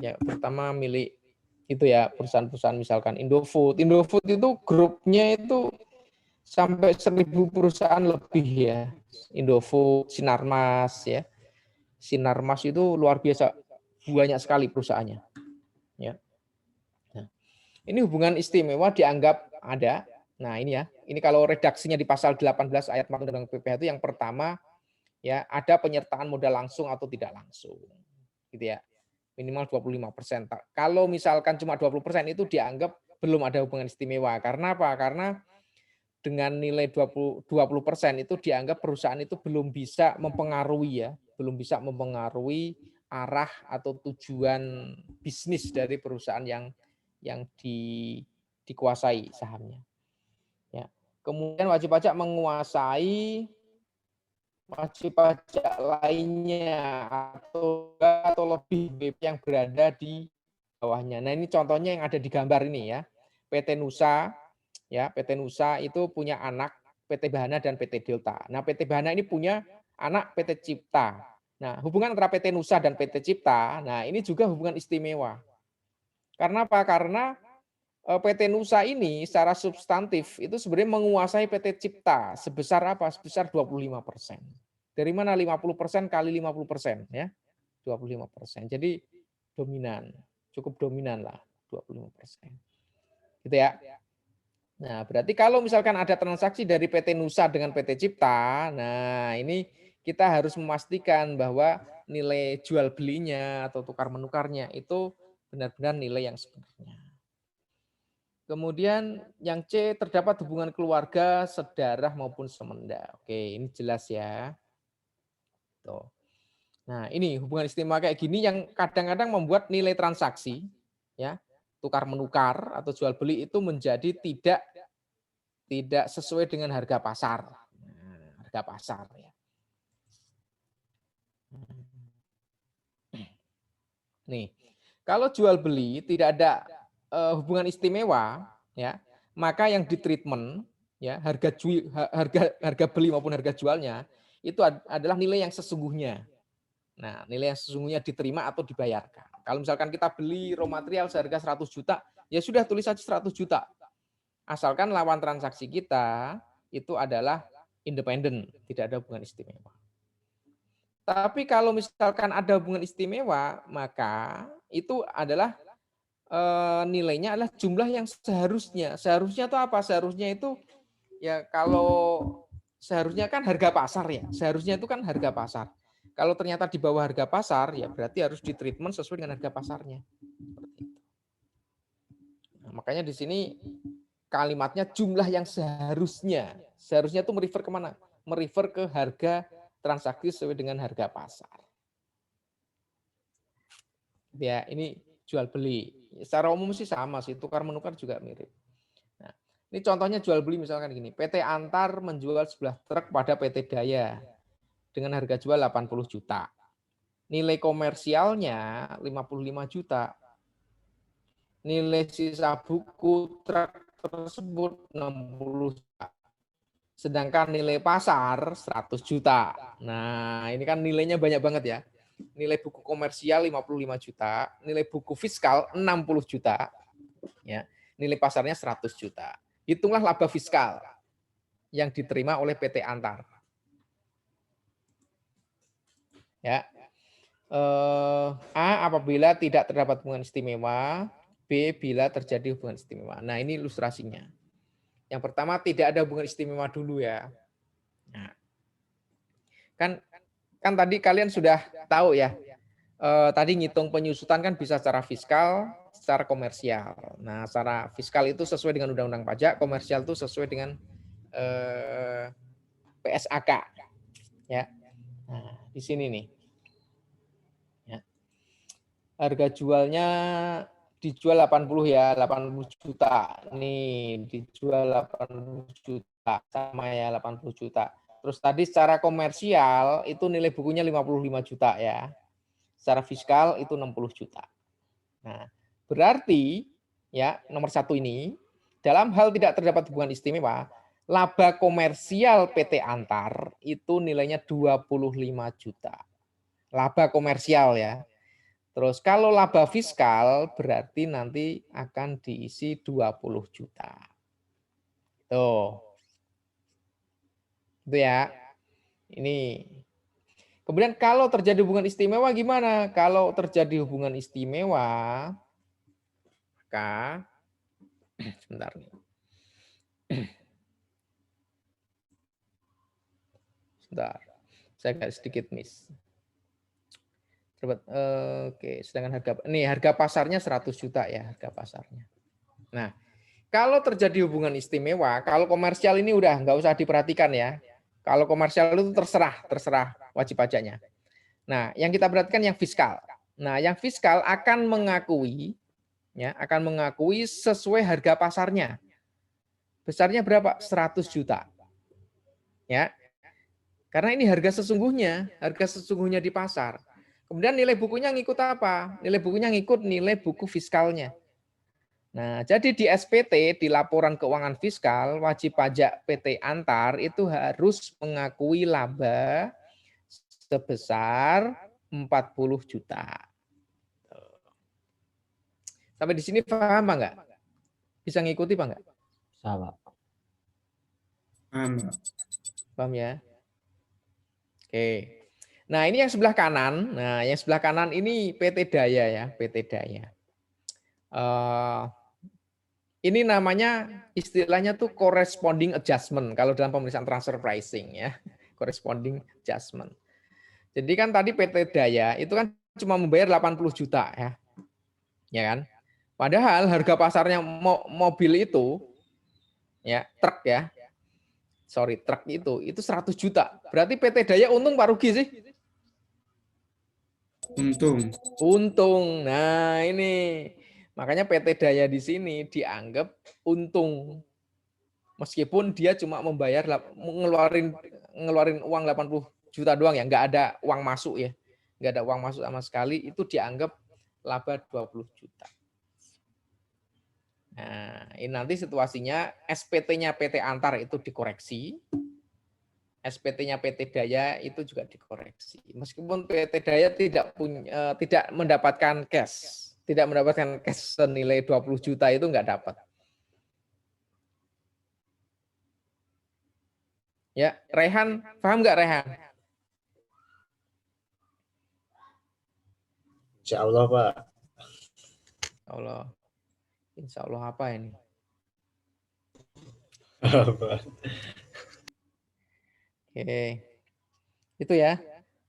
[SPEAKER 2] Ya, pertama milik itu ya perusahaan-perusahaan misalkan Indofood. Indofood itu grupnya itu sampai 1.000 perusahaan lebih ya. Indofood, Sinarmas ya. Sinarmas itu luar biasa, banyak sekali perusahaannya. Ya. Nah, ini hubungan istimewa dianggap ada. Nah, ini ya. Ini kalau redaksinya di pasal 18 ayat 4 Undang-Undang PPH itu yang pertama ya, ada penyertaan modal langsung atau tidak langsung. Gitu ya. Minimal 25%. Kalau misalkan cuma 20% itu dianggap belum ada hubungan istimewa. Karena apa? Karena dengan nilai 20% itu dianggap perusahaan itu belum bisa mempengaruhi ya, belum bisa mempengaruhi arah atau tujuan bisnis dari perusahaan yang dikuasai sahamnya. Ya. Kemudian wajib pajak menguasai wajib pajak lainnya atau lebih BP yang berada di bawahnya. Nah, ini contohnya yang ada di gambar ini ya. PT Nusa ya, PT Nusa itu punya anak PT Bahana dan PT Delta. Nah, PT Bahana ini punya anak PT Cipta. Nah, hubungan antara PT Nusa dan PT Cipta, nah ini juga hubungan istimewa. Karena apa? Karena PT Nusa ini secara substantif itu sebenarnya menguasai PT Cipta sebesar apa? Sebesar 25%. Dari mana 50% kali 50% ya? 25%. Jadi dominan, cukup dominan lah 25%. Gitu ya. Nah, berarti kalau misalkan ada transaksi dari PT Nusa dengan PT Cipta, nah ini kita harus memastikan bahwa nilai jual belinya atau tukar menukarnya itu benar-benar nilai yang sebenarnya. Kemudian yang C, terdapat hubungan keluarga, sedarah maupun semenda. Oke, ini jelas ya. Tuh. Nah, ini hubungan istimewa kayak gini yang kadang-kadang membuat nilai transaksi, ya, tukar menukar atau jual beli itu menjadi tidak sesuai dengan harga pasar. Nah, harga pasar ya. Nih, kalau jual beli tidak ada hubungan istimewa, ya, maka yang ditreatment ya harga beli maupun harga jualnya itu adalah nilai yang sesungguhnya. Nah, nilai yang sesungguhnya diterima atau dibayarkan. Kalau misalkan kita beli raw material seharga 100 juta, ya sudah tulis saja 100 juta. Asalkan lawan transaksi kita itu adalah independen, tidak ada hubungan istimewa. Tapi kalau misalkan ada hubungan istimewa, maka itu adalah nilainya adalah jumlah yang seharusnya. Seharusnya itu apa? Seharusnya itu ya kalau seharusnya kan harga pasar ya. Seharusnya itu kan harga pasar. Kalau ternyata di bawah harga pasar, ya berarti harus ditreatment sesuai dengan harga pasarnya. Nah, makanya di sini kalimatnya jumlah yang seharusnya. Seharusnya itu merefer kemana? Merefer ke harga transaksi sesuai dengan harga pasar. Ya, ini jual beli. Secara umum sih sama sih, tukar menukar juga mirip. Nah, ini contohnya jual beli misalkan gini. PT Antar menjual sebuah truk pada PT Daya dengan harga jual 80 juta. Nilai komersialnya 55 juta. Nilai sisa buku truk tersebut 60 juta. Sedangkan nilai pasar 100 juta. Nah, ini kan nilainya banyak banget ya. Nilai buku komersial 55 juta, nilai buku fiskal 60 juta. Ya, nilai pasarnya 100 juta. Hitunglah laba fiskal yang diterima oleh PT Antar. Ya. A, apabila tidak terdapat hubungan istimewa, B, bila terjadi hubungan istimewa. Nah, ini ilustrasinya. Yang pertama, tidak ada hubungan istimewa dulu ya. Nah, kan tadi kalian sudah tahu ya, tadi ngitung penyusutan kan bisa secara fiskal, secara komersial. Nah, secara fiskal itu sesuai dengan undang-undang pajak, komersial itu sesuai dengan PSAK. Ya. Nah, di sini nih. Ya. Harga jualnya dijual 80 ya, 80 juta. Nih, dijual 80 juta. Sama ya, 80 juta. Terus tadi secara komersial itu nilai bukunya 55 juta ya. Secara fiskal itu 60 juta. Nah, berarti ya nomor 1 ini dalam hal tidak terdapat hubungan istimewa, laba komersial PT Antar itu nilainya 25 juta. Laba komersial ya. Terus kalau laba fiskal berarti nanti akan diisi 20 juta. Tuh. Itu ya. Ini. Kemudian kalau terjadi hubungan istimewa gimana? Kalau terjadi hubungan istimewa, maka sebentar nih. Sebentar. Saya agak sedikit miss. Oke, sedangkan harga pasarnya 100 juta ya, harga pasarnya. Nah, kalau terjadi hubungan istimewa, kalau komersial ini udah nggak usah diperhatikan ya. Kalau komersial itu terserah wajib pajaknya. Nah, yang kita perhatikan yang fiskal. Nah, yang fiskal akan mengakui sesuai harga pasarnya. Besarnya berapa? 100 juta. Ya. Karena ini harga sesungguhnya di pasar. Kemudian nilai bukunya ngikut apa? Nilai bukunya ngikut nilai buku fiskalnya. Nah, jadi di SPT, di laporan keuangan fiskal, wajib pajak PT Antar itu harus mengakui laba sebesar 40 juta. Sampai di sini paham Pak nggak? Bisa ngikuti Pak nggak?
[SPEAKER 3] Bisa, Pak.
[SPEAKER 2] Paham ya? Oke. Nah, ini yang sebelah kanan. Nah, yang sebelah kanan ini PT Daya ya, PT Daya. Ini namanya istilahnya tuh corresponding adjustment kalau dalam pemeriksaan transfer pricing ya, corresponding adjustment. Jadi kan tadi PT Daya itu kan cuma membayar 80 juta ya. Ya kan? Padahal harga pasarnya mobil itu ya, truk ya. Sorry, truk itu 100 juta. Berarti PT Daya untung apa rugi sih? Untung. Nah, ini makanya PT Daya di sini dianggap untung. Meskipun dia cuma membayar ngeluarin uang 80 juta doang ya, nggak ada uang masuk ya. Nggak ada uang masuk sama sekali, itu dianggap laba 20 juta. Nah, ini nanti situasinya SPT-nya PT Antar itu dikoreksi. SPT-nya PT Daya itu juga dikoreksi. Meskipun PT Daya tidak mendapatkan cash, senilai 20 juta itu nggak dapat. Ya, Rehan, paham nggak Rehan?
[SPEAKER 5] Insya Allah, Pak.
[SPEAKER 2] Allah. Insya Allah apa ini? Oke. Itu ya.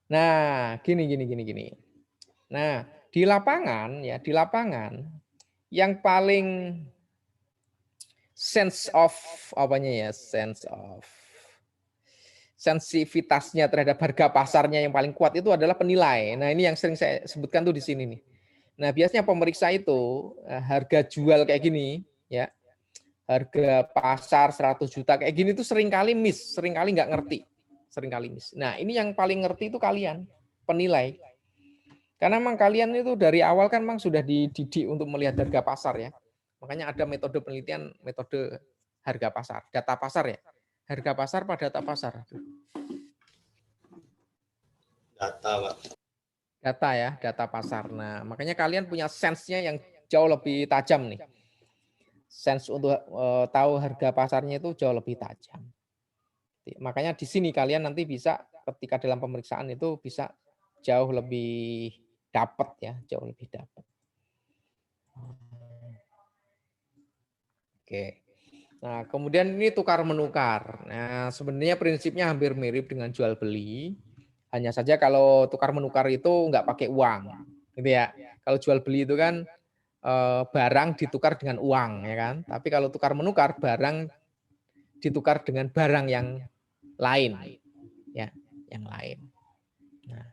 [SPEAKER 2] Nah, gini. Nah, di lapangan yang paling sensitivitasnya terhadap harga pasarnya yang paling kuat itu adalah penilai. Nah, ini yang sering saya sebutkan tuh di sini nih. Nah, biasanya pemeriksa itu harga jual kayak gini ya. Harga pasar 100 juta kayak gini tuh seringkali nggak ngerti. Seringkali miss. Nah, ini yang paling ngerti itu kalian, penilai. Karena memang kalian itu dari awal kan memang sudah dididik untuk melihat harga pasar ya. Makanya ada metode penelitian, metode harga pasar, data pasar ya. Harga pasar pada data pasar.
[SPEAKER 5] Data, Pak.
[SPEAKER 2] Data ya, data pasar. Nah, makanya kalian punya sense-nya yang jauh lebih tajam nih. Sense untuk tahu harga pasarnya itu jauh lebih tajam. Makanya di sini kalian nanti bisa ketika dalam pemeriksaan itu bisa jauh lebih dapat ya, jauh lebih dapat. Oke. Nah, kemudian ini tukar menukar. Nah, sebenarnya prinsipnya hampir mirip dengan jual beli. Hanya saja kalau tukar menukar itu nggak pakai uang, gitu ya. Kalau jual beli itu kan barang ditukar dengan uang, ya kan. Tapi kalau tukar menukar barang ditukar dengan barang yang lain, ya, yang lain. Nah,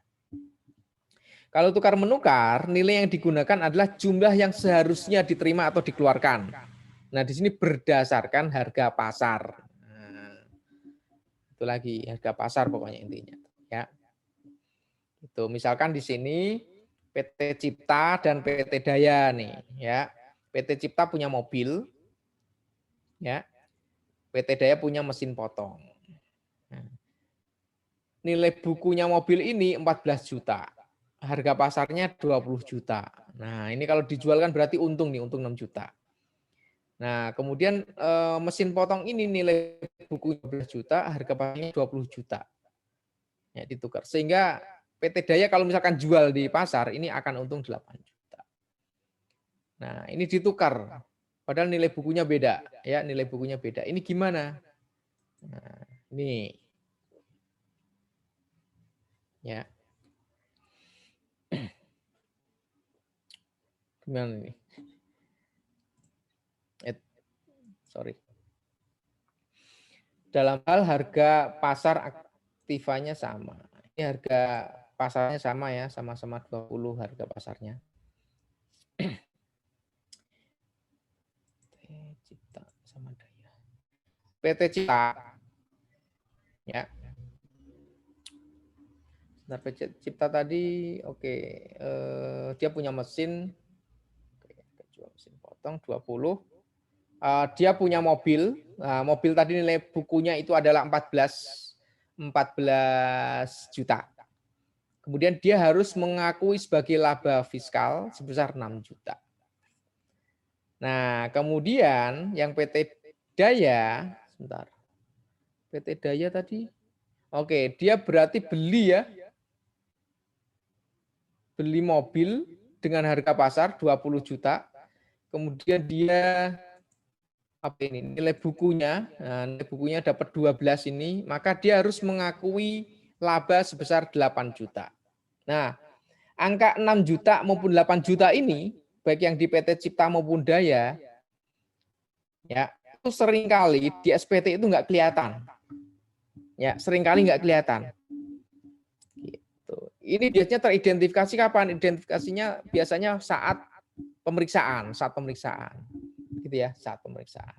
[SPEAKER 2] kalau tukar menukar, nilai yang digunakan adalah jumlah yang seharusnya diterima atau dikeluarkan. Nah, di sini berdasarkan harga pasar. Nah, itu lagi harga pasar pokoknya intinya, ya. Itu misalkan di sini PT Cipta dan PT Daya nih, ya. PT Cipta punya mobil, ya. PT Daya punya mesin potong. Nah, nilai bukunya mobil ini 14 juta. Harga pasarnya 20 juta. Nah, ini kalau dijual kan berarti untung nih, untung 6 juta. Nah, kemudian mesin potong ini nilai buku 12 juta, harga pasarnya 20 juta. Ya, ditukar. Sehingga PT Daya kalau misalkan jual di pasar, ini akan untung 8 juta. Nah, ini ditukar. Padahal nilai bukunya beda. Ya, nilai bukunya beda. Ini gimana? Nah, ini. Ya. Gimana ini? Sorry. Dalam hal harga pasar aktivanya sama. Ini harga pasarnya sama ya, sama-sama 20 harga pasarnya. Cipta sama Daya. PT Cipta. Ya. Nah, PT Cipta tadi oke, dia punya mesin. Oke, jual mesin potong 20. Dia punya mobil. Nah, mobil tadi nilai bukunya itu adalah 14 juta. Kemudian dia harus mengakui sebagai laba fiskal sebesar 6 juta. Nah, kemudian yang PT Daya, sebentar. PT Daya tadi, oke, dia berarti beli ya. Beli mobil dengan harga pasar 20 juta. Kemudian dia apa ini nilai bukunya, nah, nilai bukunya dapat 12 ini, maka dia harus mengakui laba sebesar 8 juta. Nah, angka 6 juta maupun 8 juta ini, baik yang di PT Cipta maupun Daya, ya itu seringkali di SPT itu nggak kelihatan. Ya, seringkali nggak kelihatan. Gitu. Ini biasanya teridentifikasi kapan? Identifikasinya biasanya saat pemeriksaan. Gitu ya, saat pemeriksaan.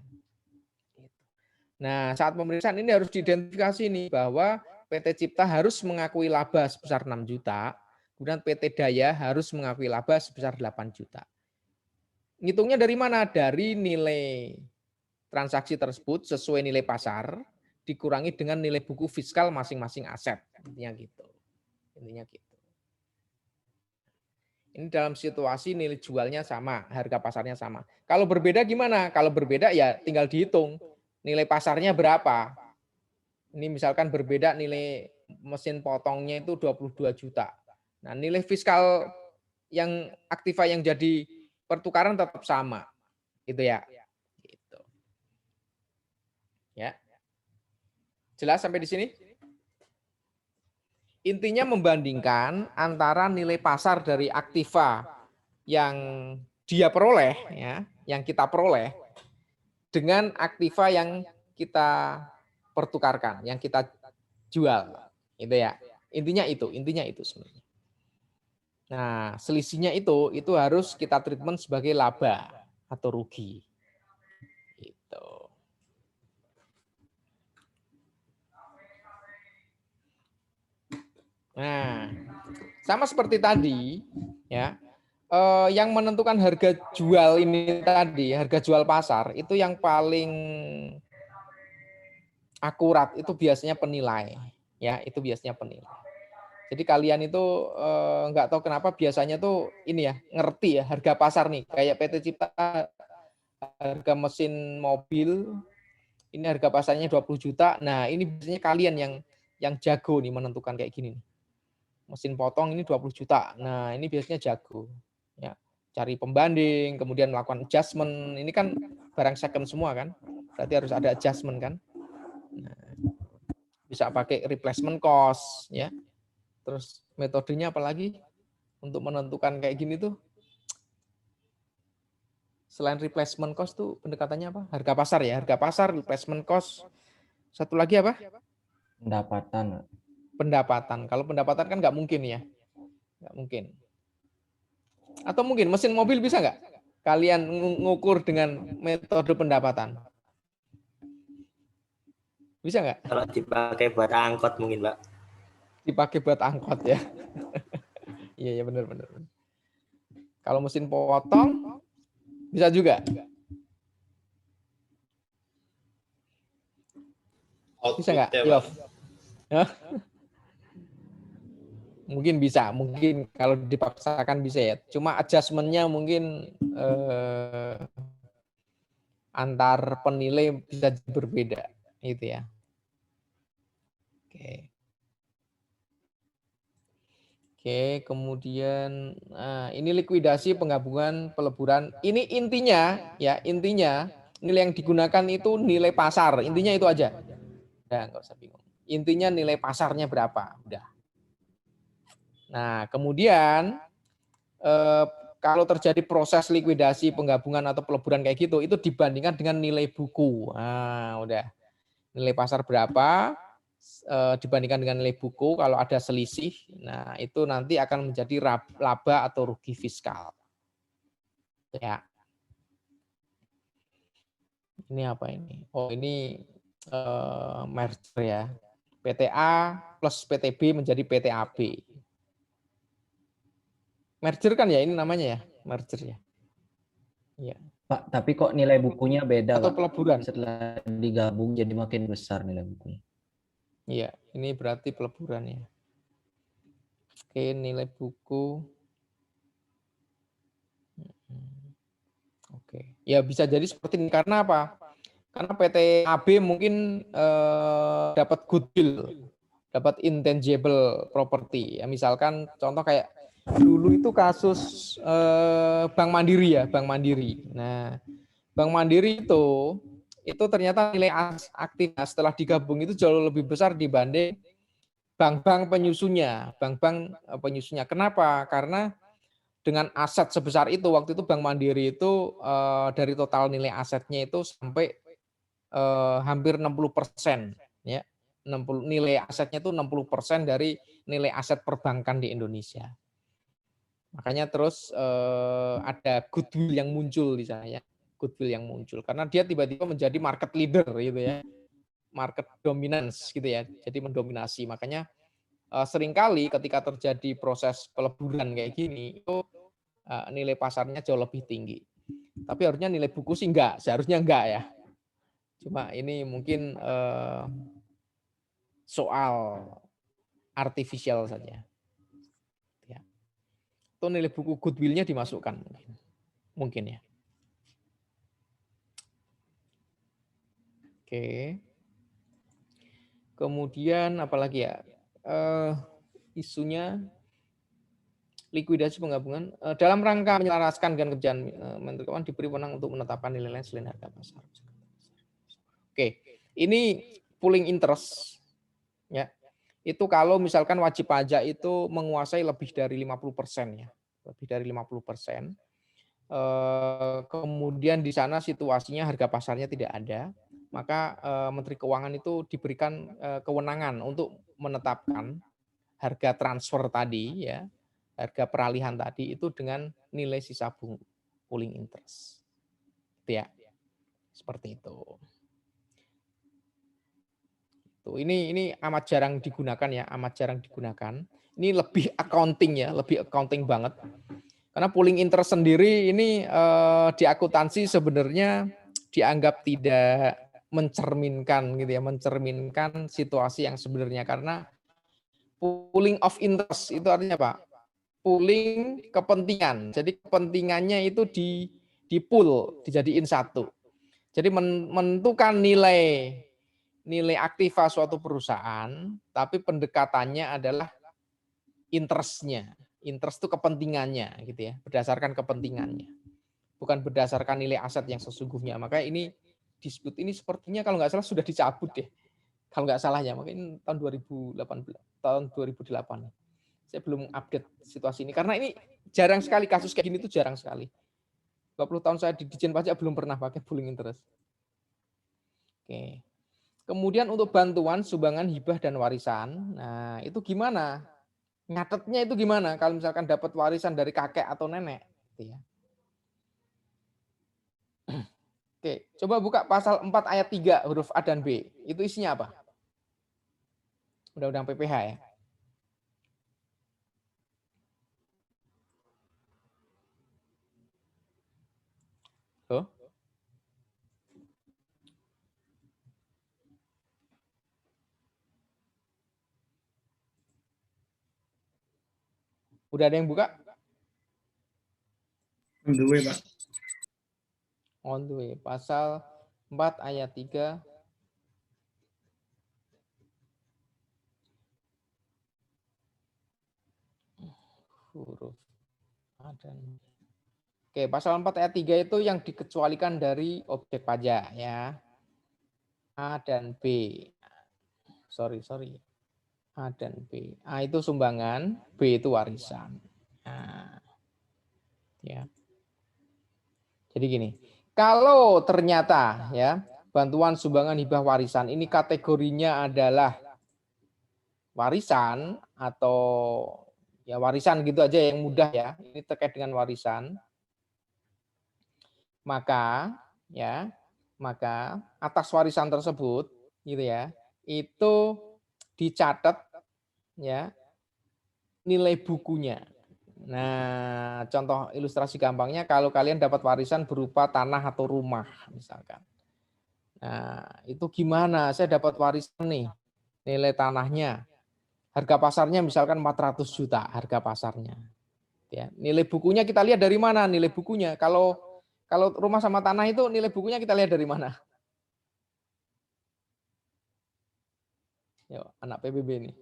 [SPEAKER 2] Nah, saat pemeriksaan ini harus diidentifikasi nih bahwa PT Cipta harus mengakui laba sebesar 6 juta, kemudian PT Daya harus mengakui laba sebesar 8 juta. Ngitungnya dari mana? Dari nilai transaksi tersebut sesuai nilai pasar dikurangi dengan nilai buku fiskal masing-masing aset. Intinya gitu. Ini dalam situasi nilai jualnya sama, harga pasarnya sama. Kalau berbeda gimana? Kalau berbeda ya tinggal dihitung. Nilai pasarnya berapa? Ini misalkan berbeda nilai mesin potongnya itu 22 juta. Nah, nilai fiskal yang aktiva yang jadi pertukaran tetap sama. Gitu ya. Gitu. Ya. Jelas sampai di sini? Intinya membandingkan antara nilai pasar dari aktiva yang dia peroleh, ya, yang kita peroleh, dengan aktiva yang kita pertukarkan, yang kita jual, gitu ya. Intinya itu sebenarnya. Nah, selisihnya itu harus kita treatment sebagai laba atau rugi. Gitu. Nah, sama seperti tadi, ya, yang menentukan harga jual ini tadi, harga jual pasar itu yang paling akurat itu biasanya penilai, ya, itu biasanya penilai. Jadi kalian itu nggak tahu kenapa biasanya tuh ini ya ngerti ya harga pasar nih, kayak PT Cipta harga mesin mobil ini harga pasarnya 20 juta. Nah ini biasanya kalian yang jago nih menentukan kayak gini nih. Mesin potong ini 20 juta. Nah, ini biasanya jago. Ya, cari pembanding, kemudian melakukan adjustment. Ini kan barang second semua kan? Berarti harus ada adjustment kan? Nah, bisa pakai replacement cost ya. Terus metodenya apalagi untuk menentukan kayak gini tuh? Selain replacement cost tuh pendekatannya apa? Harga pasar ya, harga pasar, replacement cost. Satu lagi apa?
[SPEAKER 3] Pendapatan.
[SPEAKER 2] Pendapatan. Kalau pendapatan kan nggak mungkin ya, nggak mungkin. Atau mungkin mesin mobil bisa nggak kalian ngukur dengan metode pendapatan? Bisa nggak?
[SPEAKER 5] Kalau dipakai buat angkot mungkin, Pak.
[SPEAKER 2] Dipakai buat angkot ya. Iya benar. Kalau mesin potong bisa juga. Bisa nggak? Yof? Mungkin bisa, mungkin kalau dipaksakan bisa ya. Cuma adjustment-nya mungkin antar penilai bisa berbeda. Itu ya. Oke. Oke, kemudian ini likuidasi penggabungan peleburan. Ini intinya ya, intinya nilai yang digunakan itu nilai pasar. Intinya itu aja. Udah, nggak usah bingung. Intinya nilai pasarnya berapa, udah. Nah, kemudian kalau terjadi proses likuidasi penggabungan atau peleburan kayak gitu, itu dibandingkan dengan nilai buku. Nah, udah. Nilai pasar berapa dibandingkan dengan nilai buku, kalau ada selisih, nah itu nanti akan menjadi laba atau rugi fiskal. Ya. Ini apa ini? Oh, ini merger ya. PTA plus PTB menjadi PTAB. Merger kan ya ini namanya ya, merger ya. Iya.
[SPEAKER 3] Pak, tapi kok nilai bukunya beda,
[SPEAKER 2] Atau
[SPEAKER 3] Pak?
[SPEAKER 2] peleburan.
[SPEAKER 3] Setelah digabung jadi makin besar nilai bukunya.
[SPEAKER 2] Iya, ini berarti peleburan ya. Oke, nilai buku. Oke, ya bisa jadi seperti ini. Karena apa? Karena PT AB mungkin dapat goodwill, dapat intangible property. Ya, misalkan contoh kayak dulu itu kasus Bank Mandiri ya, Bank Mandiri. Nah, Bank Mandiri itu ternyata nilai aktifnya setelah digabung itu jauh lebih besar dibanding bank-bank penyusunnya, bank-bank penyusunnya. Kenapa? Karena dengan aset sebesar itu, waktu itu Bank Mandiri itu dari total nilai asetnya itu sampai hampir 60%, ya. 60, nilai asetnya itu 60% dari nilai aset perbankan di Indonesia. Makanya terus ada goodwill yang muncul di sana ya, goodwill yang muncul karena dia tiba-tiba menjadi market leader gitu ya, market dominance gitu ya, jadi mendominasi. Makanya seringkali ketika terjadi proses peleburan kayak gini itu nilai pasarnya jauh lebih tinggi. Tapi harusnya nilai buku sih enggak, seharusnya enggak ya. Cuma ini mungkin soal artificial saja. Ya. Atau nilai buku goodwill-nya dimasukkan mungkin ya. Oke. Kemudian apalagi ya? Isunya likuidasi penggabungan dalam rangka menyelaraskan dengan kerjaan Menteri Keuangan diberi wewenang untuk menetapkan nilai lain selain harga pasar. Oke, ini pooling interest ya. Itu kalau misalkan wajib pajak itu menguasai lebih dari 50% ya. Lebih dari 50%. Kemudian di sana situasinya harga pasarnya tidak ada, maka Menteri Keuangan itu diberikan kewenangan untuk menetapkan harga transfer tadi ya, harga peralihan tadi itu dengan nilai sisa pooling interest. Itu ya. Seperti itu. Tuh, ini amat jarang digunakan ya, amat jarang digunakan. Ini lebih accounting ya, lebih accounting banget. Karena pooling interest sendiri ini di akuntansi sebenarnya dianggap tidak mencerminkan gitu ya, mencerminkan situasi yang sebenarnya karena pooling of interest itu artinya apa? Pooling kepentingan. Jadi kepentingannya itu di pool, dijadiin satu. Jadi menentukan nilai aktiva suatu perusahaan, tapi pendekatannya adalah interest-nya. Interest itu kepentingannya gitu ya, berdasarkan kepentingannya. Bukan berdasarkan nilai aset yang sesungguhnya. Maka ini dispute ini sepertinya kalau nggak salah sudah dicabut deh. Kalau nggak salah ya, mungkin tahun 2018, tahun 2008. Saya belum update situasi ini karena ini jarang sekali kasus kayak gini tuh jarang sekali. 20 tahun saya di Dijen Pajak belum pernah pakai pooling interest. Oke. Kemudian untuk bantuan, sumbangan, hibah dan warisan. Nah, itu gimana? Nyatetnya itu gimana kalau misalkan dapat warisan dari kakek atau nenek gitu ya. Oke, coba buka pasal 4 ayat 3 huruf A dan B. Itu isinya apa? Undang-Undang PPH ya. Loh? Udah ada yang buka?
[SPEAKER 6] On the way, Pak.
[SPEAKER 2] On the way. Pasal 4 ayat 3 huruf A dan B. Oke, pasal 4 ayat 3 itu yang dikecualikan dari objek pajak ya. A dan B. Sorry. A dan B. A itu sumbangan, B itu warisan. Nah, ya. Jadi gini, kalau ternyata ya bantuan sumbangan hibah warisan ini kategorinya adalah warisan atau ya warisan gitu aja yang mudah ya, ini terkait dengan warisan, maka atas warisan tersebut gitu ya, itu dicatat ya nilai bukunya. Nah, contoh ilustrasi gampangnya kalau kalian dapat warisan berupa tanah atau rumah misalkan. Nah, itu gimana? Saya dapat warisan nih. Nilai tanahnya, harga pasarnya misalkan 400 juta harga pasarnya. Ya, nilai bukunya kita lihat dari mana? Nilai bukunya kalau rumah sama tanah itu nilai bukunya kita lihat dari mana? Yo, anak PBB nih.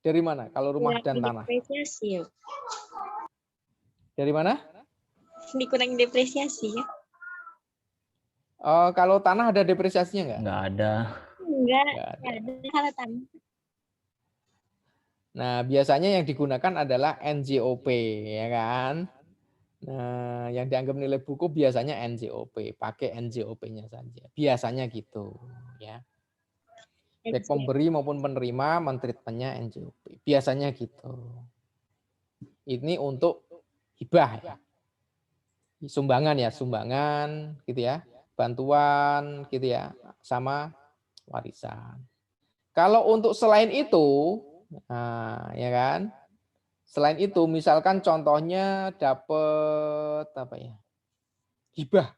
[SPEAKER 2] Dari mana? Kalau rumah dan tanah.
[SPEAKER 6] Depresiasi ya.
[SPEAKER 2] Dari mana?
[SPEAKER 6] Dikurangi depresiasi ya.
[SPEAKER 2] Kalau tanah ada depresiasinya nggak?
[SPEAKER 3] Nggak ada.
[SPEAKER 6] Enggak
[SPEAKER 2] Nggak ada.
[SPEAKER 6] ada kalau tanah.
[SPEAKER 2] Nah, biasanya yang digunakan adalah NJOP, ya kan? Nah, yang dianggap nilai buku biasanya NJOP, pakai NJOP-nya saja. Biasanya gitu, ya. Baik pemberi maupun penerima mentreatmentnya NJOP. Biasanya gitu. Ini untuk hibah ya. Sumbangan ya, sumbangan gitu ya. Bantuan gitu ya, sama warisan. Kalau untuk selain itu, nah, ya kan? Selain itu, misalkan contohnya dapat apa ya? Hibah.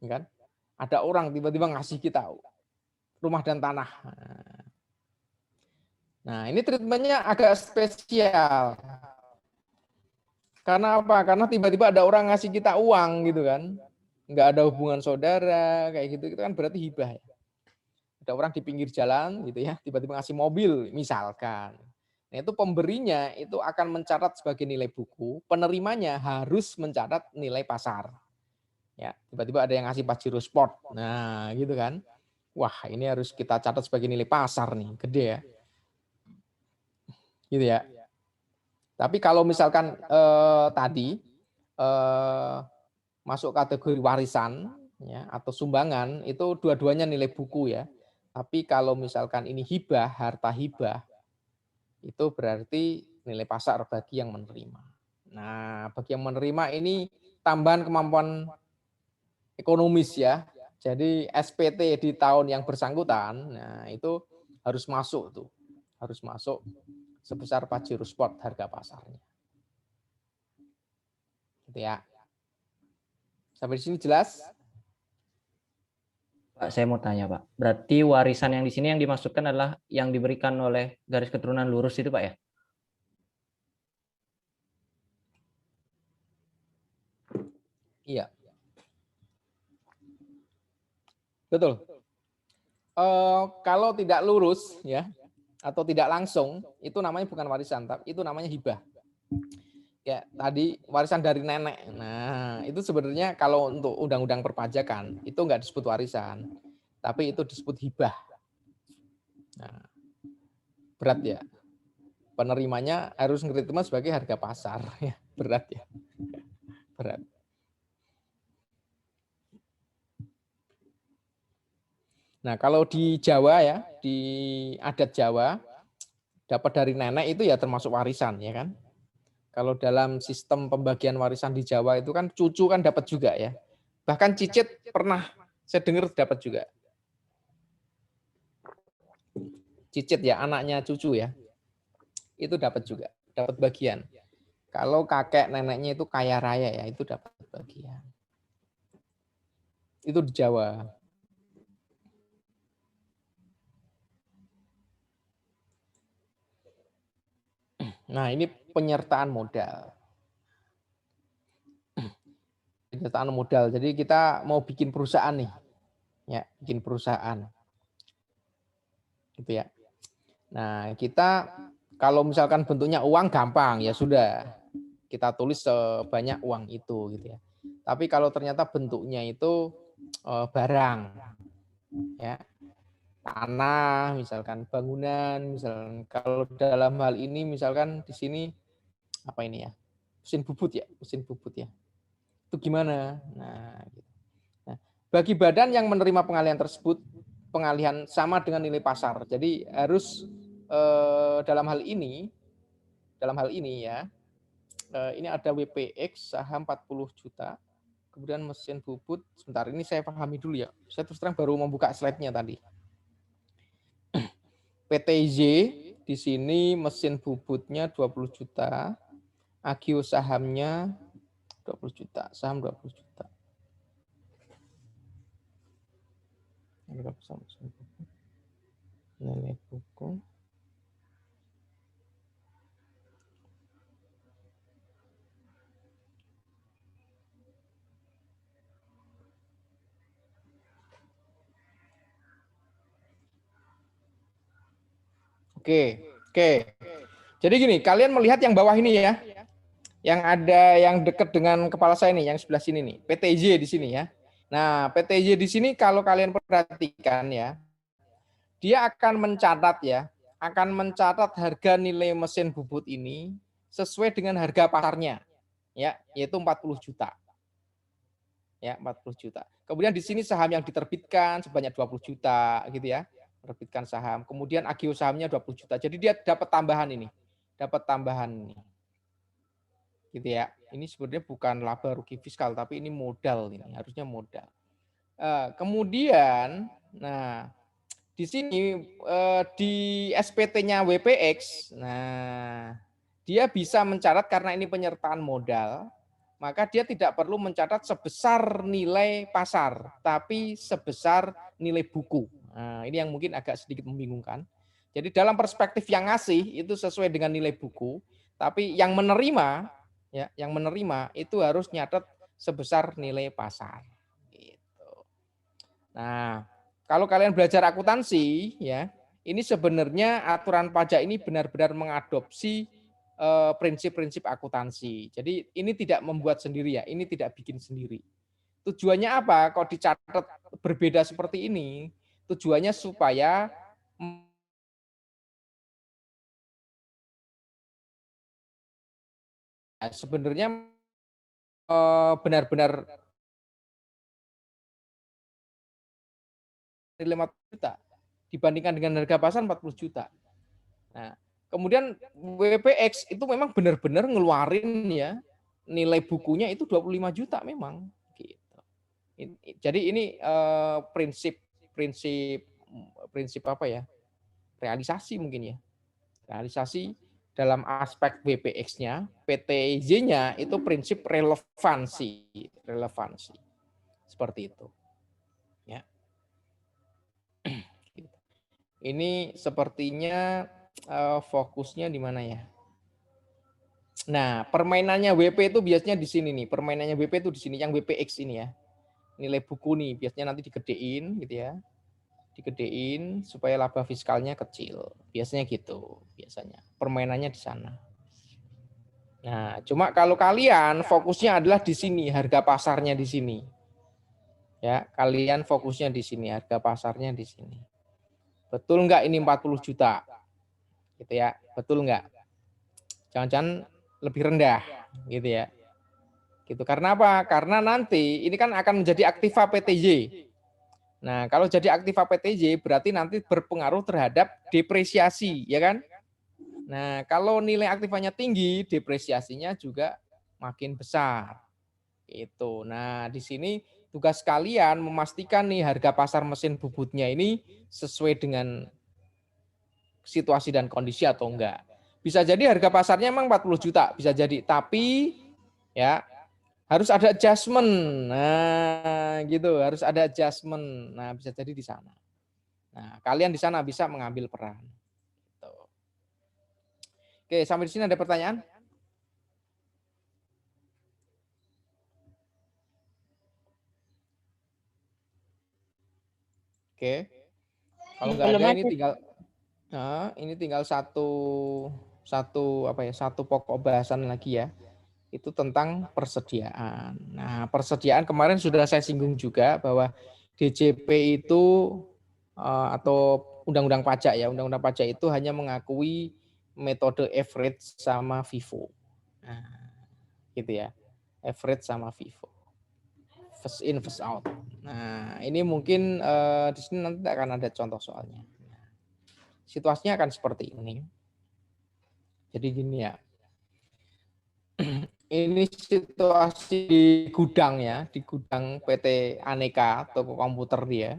[SPEAKER 2] Ya kan? Ada orang tiba-tiba ngasih kita rumah dan tanah. Nah, ini treatmentnya agak spesial. Karena apa? Karena tiba-tiba ada orang ngasih kita uang gitu kan. Nggak ada hubungan saudara, kayak gitu. Itu kan berarti hibah ya. Ada orang di pinggir jalan gitu ya, tiba-tiba ngasih mobil misalkan. Nah, itu pemberinya itu akan mencatat sebagai nilai buku, penerimanya harus mencatat nilai pasar. Ya, tiba-tiba ada yang ngasih Pajero Sport. Nah, gitu kan. Wah, ini harus kita catat sebagai nilai pasar nih, gede ya. Gitu ya. Tapi kalau misalkan tadi masuk kategori warisan ya atau sumbangan itu dua-duanya nilai buku ya. Tapi kalau misalkan ini hibah, harta hibah, itu berarti nilai pasar bagi yang menerima. Nah, bagi yang menerima ini tambahan kemampuan ekonomis ya. Jadi SPT di tahun yang bersangkutan, nah itu harus masuk tuh. Harus masuk sebesar Pajero Sport harga pasarnya. Gitu ya. Sampai di sini jelas?
[SPEAKER 3] Pak, saya mau tanya, Pak. Berarti warisan yang di sini yang dimaksudkan adalah yang diberikan oleh garis keturunan lurus itu, Pak ya?
[SPEAKER 2] Iya. Betul. Kalau tidak lurus ya atau tidak langsung itu namanya bukan warisan, tapi itu namanya hibah. Ya, tadi warisan dari nenek. Nah, itu sebenarnya kalau untuk undang-undang perpajakan itu enggak disebut warisan, tapi itu disebut hibah. Nah, berat ya. Penerimanya harus nerima sebagai harga pasar ya, berat ya. Berat. Nah, kalau di Jawa ya, di adat Jawa dapat dari nenek itu ya termasuk warisan ya kan. Kalau dalam sistem pembagian warisan di Jawa itu kan cucu kan dapat juga ya. Bahkan cicit pernah saya dengar dapat juga. Cicit ya, anaknya cucu ya. Itu dapat juga, dapat bagian. Kalau kakek neneknya itu kaya raya ya, itu dapat bagian. Itu di Jawa. Nah, ini penyertaan modal. Penyertaan modal. Jadi kita mau bikin perusahaan nih. Ya, bikin perusahaan. Gitu ya. Nah, kita Kalau misalkan bentuknya uang gampang ya sudah kita tulis sebanyak uang itu gitu ya. Tapi kalau ternyata bentuknya itu barang ya, tanah misalkan, bangunan misalkan. Kalau dalam hal ini misalkan di sini apa ini ya? Mesin bubut ya. Itu gimana? Nah, gitu. Nah, bagi badan yang menerima pengalihan tersebut, pengalihan sama dengan nilai pasar. Jadi harus dalam hal ini ya, ini ada WPX saham 40 juta, kemudian mesin bubut, sebentar ini saya pahami dulu ya. Saya terus terang baru membuka slide-nya tadi. PTZ di sini mesin bubutnya 20 juta, agio sahamnya 20 juta, saham 20 juta. Nilai buku. Oke. Jadi gini, kalian melihat yang bawah ini ya. Yang ada yang dekat dengan kepala saya nih, yang sebelah sini nih. PTJ di sini ya. Nah, PTJ di sini kalau kalian perhatikan ya, dia akan mencatat harga nilai mesin bubut ini sesuai dengan harga pasarnya. Ya, yaitu 40 juta. Ya, 40 juta. Kemudian di sini saham yang diterbitkan sebanyak 20 juta gitu ya. Terbitkan saham. Kemudian agio sahamnya 20 juta. Jadi dia dapat tambahan ini. Gitu ya. Ini sebenarnya bukan laba rugi fiskal tapi ini modal ini, harusnya modal. Kemudian nah di sini di SPT-nya WPX, nah dia bisa mencatat karena ini penyertaan modal, maka dia tidak perlu mencatat sebesar nilai pasar, tapi sebesar nilai buku. Nah, ini yang mungkin agak sedikit membingungkan. Jadi dalam perspektif yang ngasih itu sesuai dengan nilai buku, tapi yang menerima itu harus nyatet sebesar nilai pasar. Gitu. Nah, kalau kalian belajar akuntansi, ya, ini sebenarnya aturan pajak ini benar-benar mengadopsi prinsip-prinsip akuntansi. Jadi ini tidak membuat sendiri ya, ini tidak bikin sendiri. Tujuannya apa? Kalau dicatat berbeda seperti ini, tujuannya supaya sebenarnya benar-benar nilai 50 juta dibandingkan dengan harga pasar 40 juta. Nah, kemudian WPX itu memang benar-benar ngeluarin ya nilai bukunya itu 25 juta memang gitu. Jadi ini prinsip apa ya? Realisasi mungkin ya. Realisasi dalam aspek WPX-nya, PTZ-nya itu prinsip relevansi. Seperti itu. Ya. Ini sepertinya fokusnya di mana ya? Nah, permainannya WP itu biasanya di sini nih. Permainannya WP itu di sini, yang WPX ini ya. Nilai buku nih, biasanya nanti digedein gitu ya. Digedein supaya laba fiskalnya kecil. Biasanya gitu, biasanya. Permainannya di sana. Nah, cuma kalau kalian fokusnya adalah di sini, harga pasarnya di sini. Ya, kalian fokusnya di sini, harga pasarnya di sini. Betul nggak ini 40 juta? Gitu ya, betul nggak? Jangan-jangan lebih rendah, gitu ya. Gitu. Karena apa? Karena nanti ini kan akan menjadi aktiva PTJ. Nah, kalau jadi aktiva PTJ berarti nanti berpengaruh terhadap depresiasi, ya kan? Nah, kalau nilai aktivanya tinggi, depresiasinya juga makin besar. Itu. Nah, di sini tugas kalian memastikan nih harga pasar mesin bubutnya ini sesuai dengan situasi dan kondisi atau enggak. Bisa jadi harga pasarnya memang 40 juta, bisa jadi, tapi ya harus ada adjustment. Nah, gitu, harus ada adjustment. Nah, bisa jadi di sana. Nah, kalian di sana bisa mengambil peran. Gitu. Oke, sampai di sini ada pertanyaan? Oke. Kalau nggak ada ini tinggal satu satu pokok bahasan lagi ya. Itu tentang persediaan. Nah, persediaan kemarin sudah saya singgung juga bahwa DJP itu atau undang-undang pajak ya, undang-undang pajak itu hanya mengakui metode average sama FIFO. Nah, gitu ya. Average sama FIFO. First in, first out. Nah, ini mungkin di sini nanti akan ada contoh soalnya. Situasinya akan seperti ini. Jadi gini ya. Ini situasi di gudang ya, di gudang PT Aneka, toko komputer dia.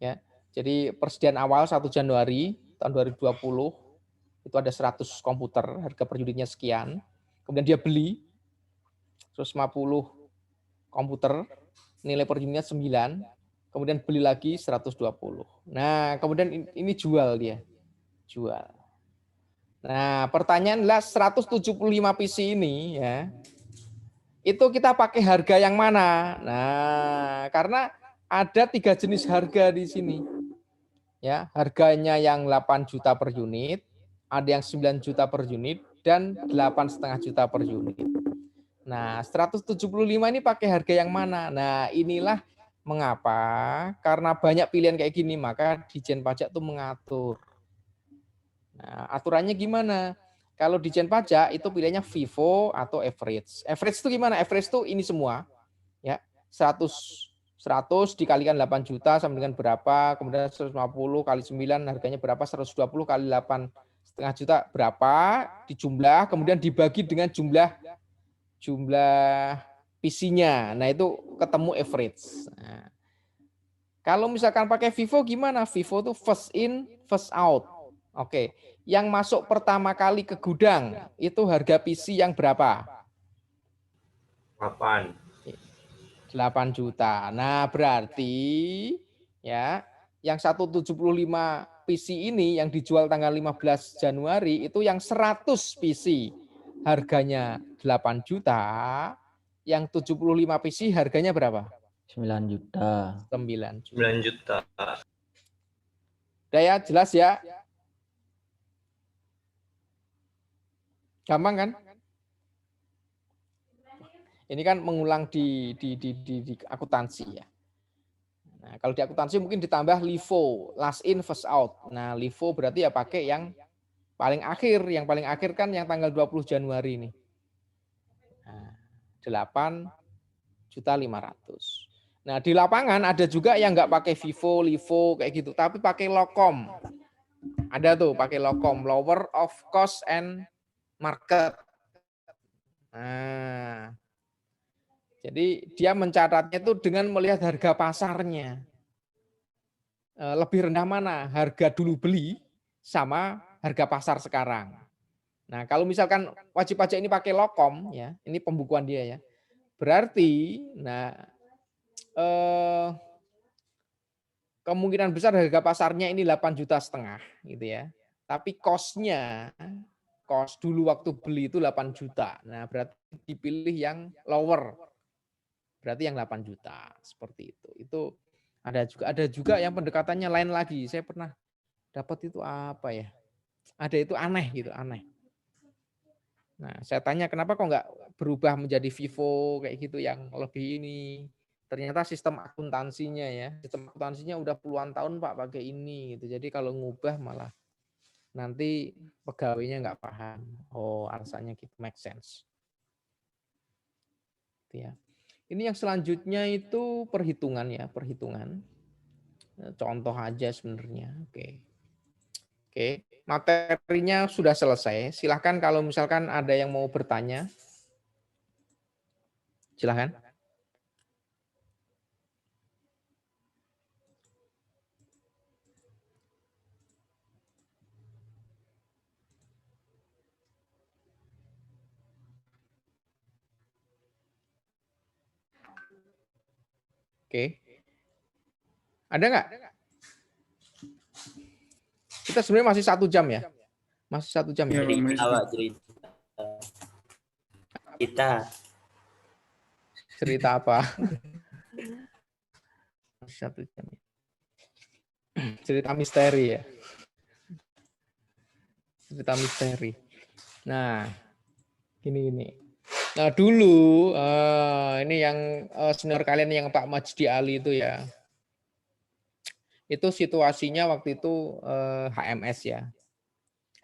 [SPEAKER 2] Ya. Jadi persediaan awal 1 Januari tahun 2020 itu ada 100 komputer, harga per unitnya sekian. Kemudian dia beli 150 komputer, nilai per unitnya 9, kemudian beli lagi 120. Nah, kemudian ini jual dia. Jual. Nah, pertanyaan adalah 175 PC ini ya. Itu kita pakai harga yang mana? Nah, karena ada 3 jenis harga di sini. Ya, harganya yang 8 juta per unit, ada yang 9 juta per unit dan 8,5 juta per unit. Nah, 175 ini pakai harga yang mana? Nah, inilah mengapa karena banyak pilihan kayak gini maka Ditjen Pajak tuh mengatur. Nah, aturannya gimana? Kalau Ditjen Pajak itu pilihannya FIFO atau average. Average itu gimana? Average itu ini semua. Ya, 100 dikalikan 8 juta sama dengan berapa? Kemudian 150 kali 9 harganya berapa? 120 kali 8,5 juta berapa? Dijumlah, kemudian dibagi dengan jumlah PC-nya. Nah, itu ketemu average. Nah, kalau misalkan pakai FIFO gimana? FIFO itu first in, first out. Oke, yang masuk pertama kali ke gudang itu harga PC yang berapa?
[SPEAKER 5] 8.
[SPEAKER 2] 8 juta. Nah, berarti ya, yang 175 PC ini yang dijual tanggal 15 Januari itu yang 100 PC harganya 8 juta, yang 75 PC harganya berapa?
[SPEAKER 3] 9 juta.
[SPEAKER 2] 9 juta.
[SPEAKER 5] 9 juta.
[SPEAKER 2] Udah ya, jelas ya? Gampang kan? Ini kan mengulang di akuntansi ya. Nah, kalau di akuntansi mungkin ditambah LIFO, last in first out. Nah, LIFO berarti ya pakai yang paling akhir. Yang paling akhir kan yang tanggal 20 Januari ini. Nah, 8.500.000. Nah, di lapangan ada juga yang nggak pakai FIFO, LIFO kayak gitu, tapi pakai LOCOM. Ada tuh pakai LOCOM, lower of cost and market. Nah, jadi dia mencatatnya itu dengan melihat harga pasarnya. Lebih rendah mana? Harga dulu beli sama harga pasar sekarang. Nah, kalau misalkan wajib pajak ini pakai LOCOM ya, ini pembukuan dia ya. Berarti kemungkinan besar harga pasarnya ini 8,5 juta gitu ya. Tapi cost-nya, cost dulu waktu beli itu 8 juta. Nah, berarti dipilih yang lower. Berarti yang 8 juta seperti itu. Itu ada juga yang pendekatannya lain lagi. Saya pernah dapat itu apa ya? Ada itu aneh gitu, aneh. Nah, saya tanya kenapa kok nggak berubah menjadi FIFO kayak gitu yang lebih ini. Ternyata sistem akuntansinya ya, sistem akuntansinya udah puluhan tahun Pak pakai ini gitu. Jadi kalau ngubah malah nanti pegawainya nggak paham. Oh, alasannya gitu, make sense. Gitu ya. Ini yang selanjutnya itu perhitungan ya, perhitungan. Contoh aja sebenarnya. Oke. Oke, materinya sudah selesai. Silahkan kalau misalkan ada yang mau bertanya. Silahkan. Oke. Ada nggak? Kita sebenarnya masih 1 jam ya? Masih 1 jam ya? Cerita apa? Masih 1 jam ya? Cerita misteri ya? Cerita misteri. Nah, gini. Nah, dulu ini yang senior kalian yang Pak Majdi Ali itu ya. Itu situasinya waktu itu HMS ya.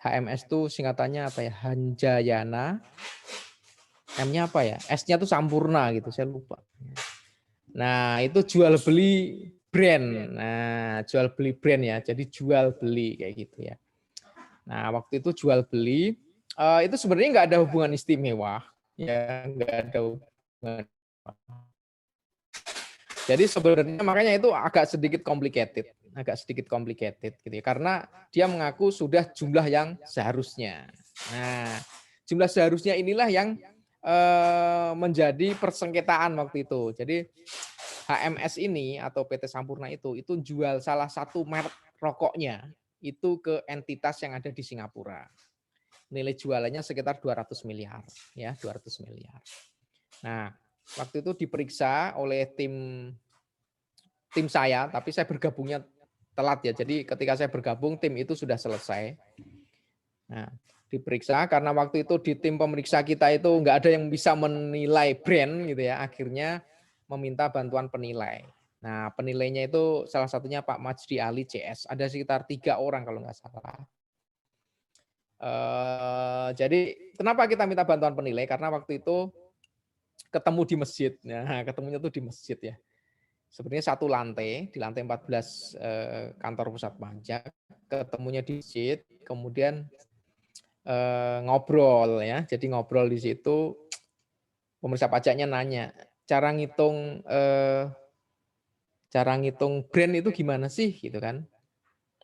[SPEAKER 2] HMS itu singkatannya apa ya? Hanjayana. M-nya apa ya? S-nya tuh Sampurna gitu, saya lupa. Nah, itu jual beli brand. Nah, jual beli brand ya. Jadi jual beli kayak gitu ya. Nah, waktu itu jual beli itu sebenarnya nggak ada hubungan istimewa, ya nggak ada hubungan. Jadi sebenarnya makanya itu agak sedikit complicated gitu ya, karena dia mengaku sudah jumlah yang seharusnya. Nah, jumlah seharusnya inilah yang menjadi persengketaan waktu itu. Jadi HMS ini atau PT Sampurna itu jual salah satu merek rokoknya itu ke entitas yang ada di Singapura. Nilai jualannya sekitar 200 miliar ya, 200 miliar. Nah, waktu itu diperiksa oleh tim saya, tapi saya bergabungnya telat ya. Jadi ketika saya bergabung tim itu sudah selesai. Nah, diperiksa karena waktu itu di tim pemeriksa kita itu nggak ada yang bisa menilai brand gitu ya. Akhirnya meminta bantuan penilai. Nah, penilainya itu salah satunya Pak Majdi Ali CS. Ada sekitar 3 orang kalau nggak salah. Jadi kenapa kita minta bantuan penilai? Karena waktu itu ketemu di masjid. Nah, ketemunya tuh di masjid ya. Sebenarnya satu lantai, di lantai 14 kantor pusat pajak, ketemunya di masjid, kemudian ngobrol ya. Jadi ngobrol di situ, pemeriksa pajaknya nanya, cara ngitung brand itu gimana sih gitu kan?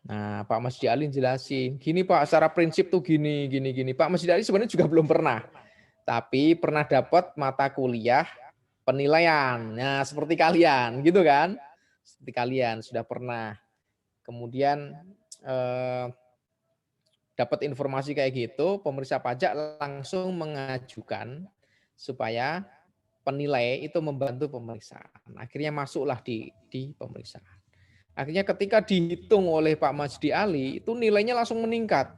[SPEAKER 2] Nah, Pak Masdi Ali jelasin, gini Pak, secara prinsip tuh gini. Pak Masdi Ali sebenarnya juga belum pernah, tapi pernah dapat mata kuliah penilaian. Nah, seperti kalian, gitu kan? Seperti kalian sudah pernah. Kemudian dapat informasi kayak gitu, pemeriksa pajak langsung mengajukan supaya penilai itu membantu pemeriksaan. Akhirnya masuklah di pemeriksaan. Akhirnya ketika dihitung oleh Pak Majdi Ali, itu nilainya langsung meningkat.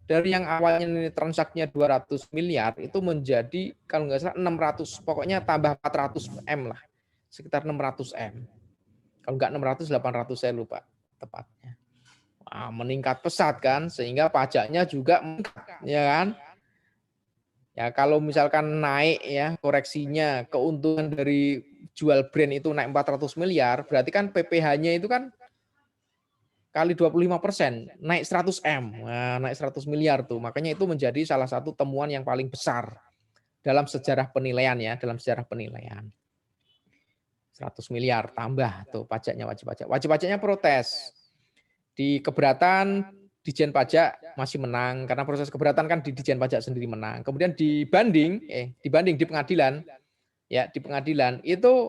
[SPEAKER 2] Dari yang awalnya nilai transaksinya 200 miliar, itu menjadi kalau nggak salah 600, pokoknya tambah 400 M lah. Sekitar 600 M. Kalau nggak 600, 800 saya lupa tepatnya. Wah, meningkat pesat kan, sehingga pajaknya juga meningkat, ya kan? Ya kalau misalkan naik ya koreksinya, keuntungan dari jual brand itu naik 400 miliar, berarti kan PPh-nya itu kan kali 25%, naik 100 M. Nah, naik 100 miliar tuh. Makanya itu menjadi salah satu temuan yang paling besar dalam sejarah penilaian ya, dalam sejarah penilaian. 100 miliar tambah tuh pajaknya, wajib pajak. Wajib pajaknya protes. Di keberatan Dijen Pajak masih menang karena proses keberatan kan di Dijen Pajak sendiri menang. Kemudian dibanding di pengadilan ya, di pengadilan itu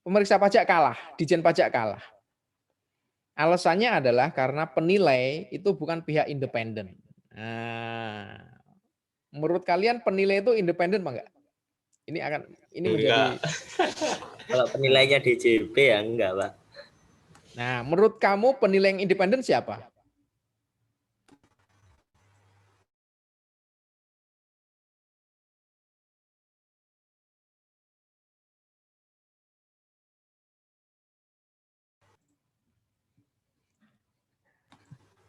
[SPEAKER 2] pemeriksa pajak kalah, Dijen Pajak kalah. Alasannya adalah karena penilai itu bukan pihak independen. Nah, menurut kalian penilai itu independen apa enggak? Ini menjadi
[SPEAKER 5] Kalau penilainya DJP ya enggak, Pak.
[SPEAKER 2] Nah, menurut kamu penilai yang independen siapa?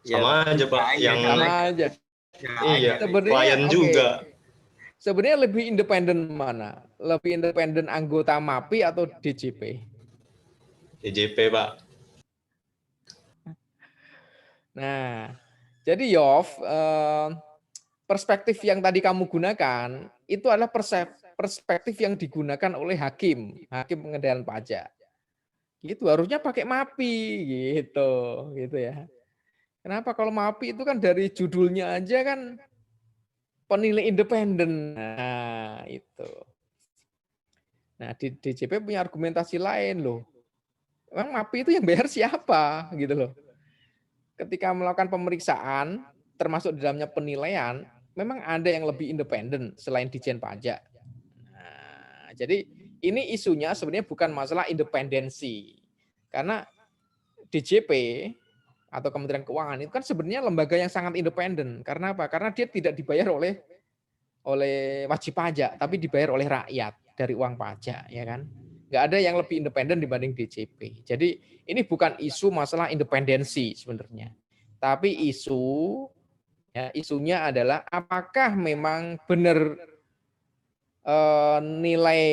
[SPEAKER 7] Sama aja Pak, yang
[SPEAKER 2] Sama aja.
[SPEAKER 7] iya,
[SPEAKER 2] Sebenarnya
[SPEAKER 7] klien juga.
[SPEAKER 2] Sebenarnya lebih independen mana? Lebih independen anggota MAPI atau DJP?
[SPEAKER 7] DJP Pak.
[SPEAKER 2] Nah, jadi Yov, perspektif yang tadi kamu gunakan itu adalah perspektif yang digunakan oleh hakim pengendalian pajak. Gitu harusnya pakai MAPI gitu ya. Kenapa kalau MAPI itu kan dari judulnya aja kan penilai independen. Nah, itu. Nah, di DJP punya argumentasi lain loh. Emang MAPI itu yang bayar siapa gitu loh. Ketika melakukan pemeriksaan termasuk di dalamnya penilaian, memang ada yang lebih independen selain Dijen Pajak. Nah, jadi ini isunya sebenarnya bukan masalah independensi. Karena DJP atau Kementerian Keuangan itu kan sebenarnya lembaga yang sangat independen. Karena apa? Karena dia tidak dibayar oleh oleh wajib pajak, tapi dibayar oleh rakyat dari uang pajak, ya kan? Nggak ada yang lebih independen dibanding DJP. Jadi ini bukan isu masalah independensi sebenarnya, tapi isunya adalah apakah memang benar nilai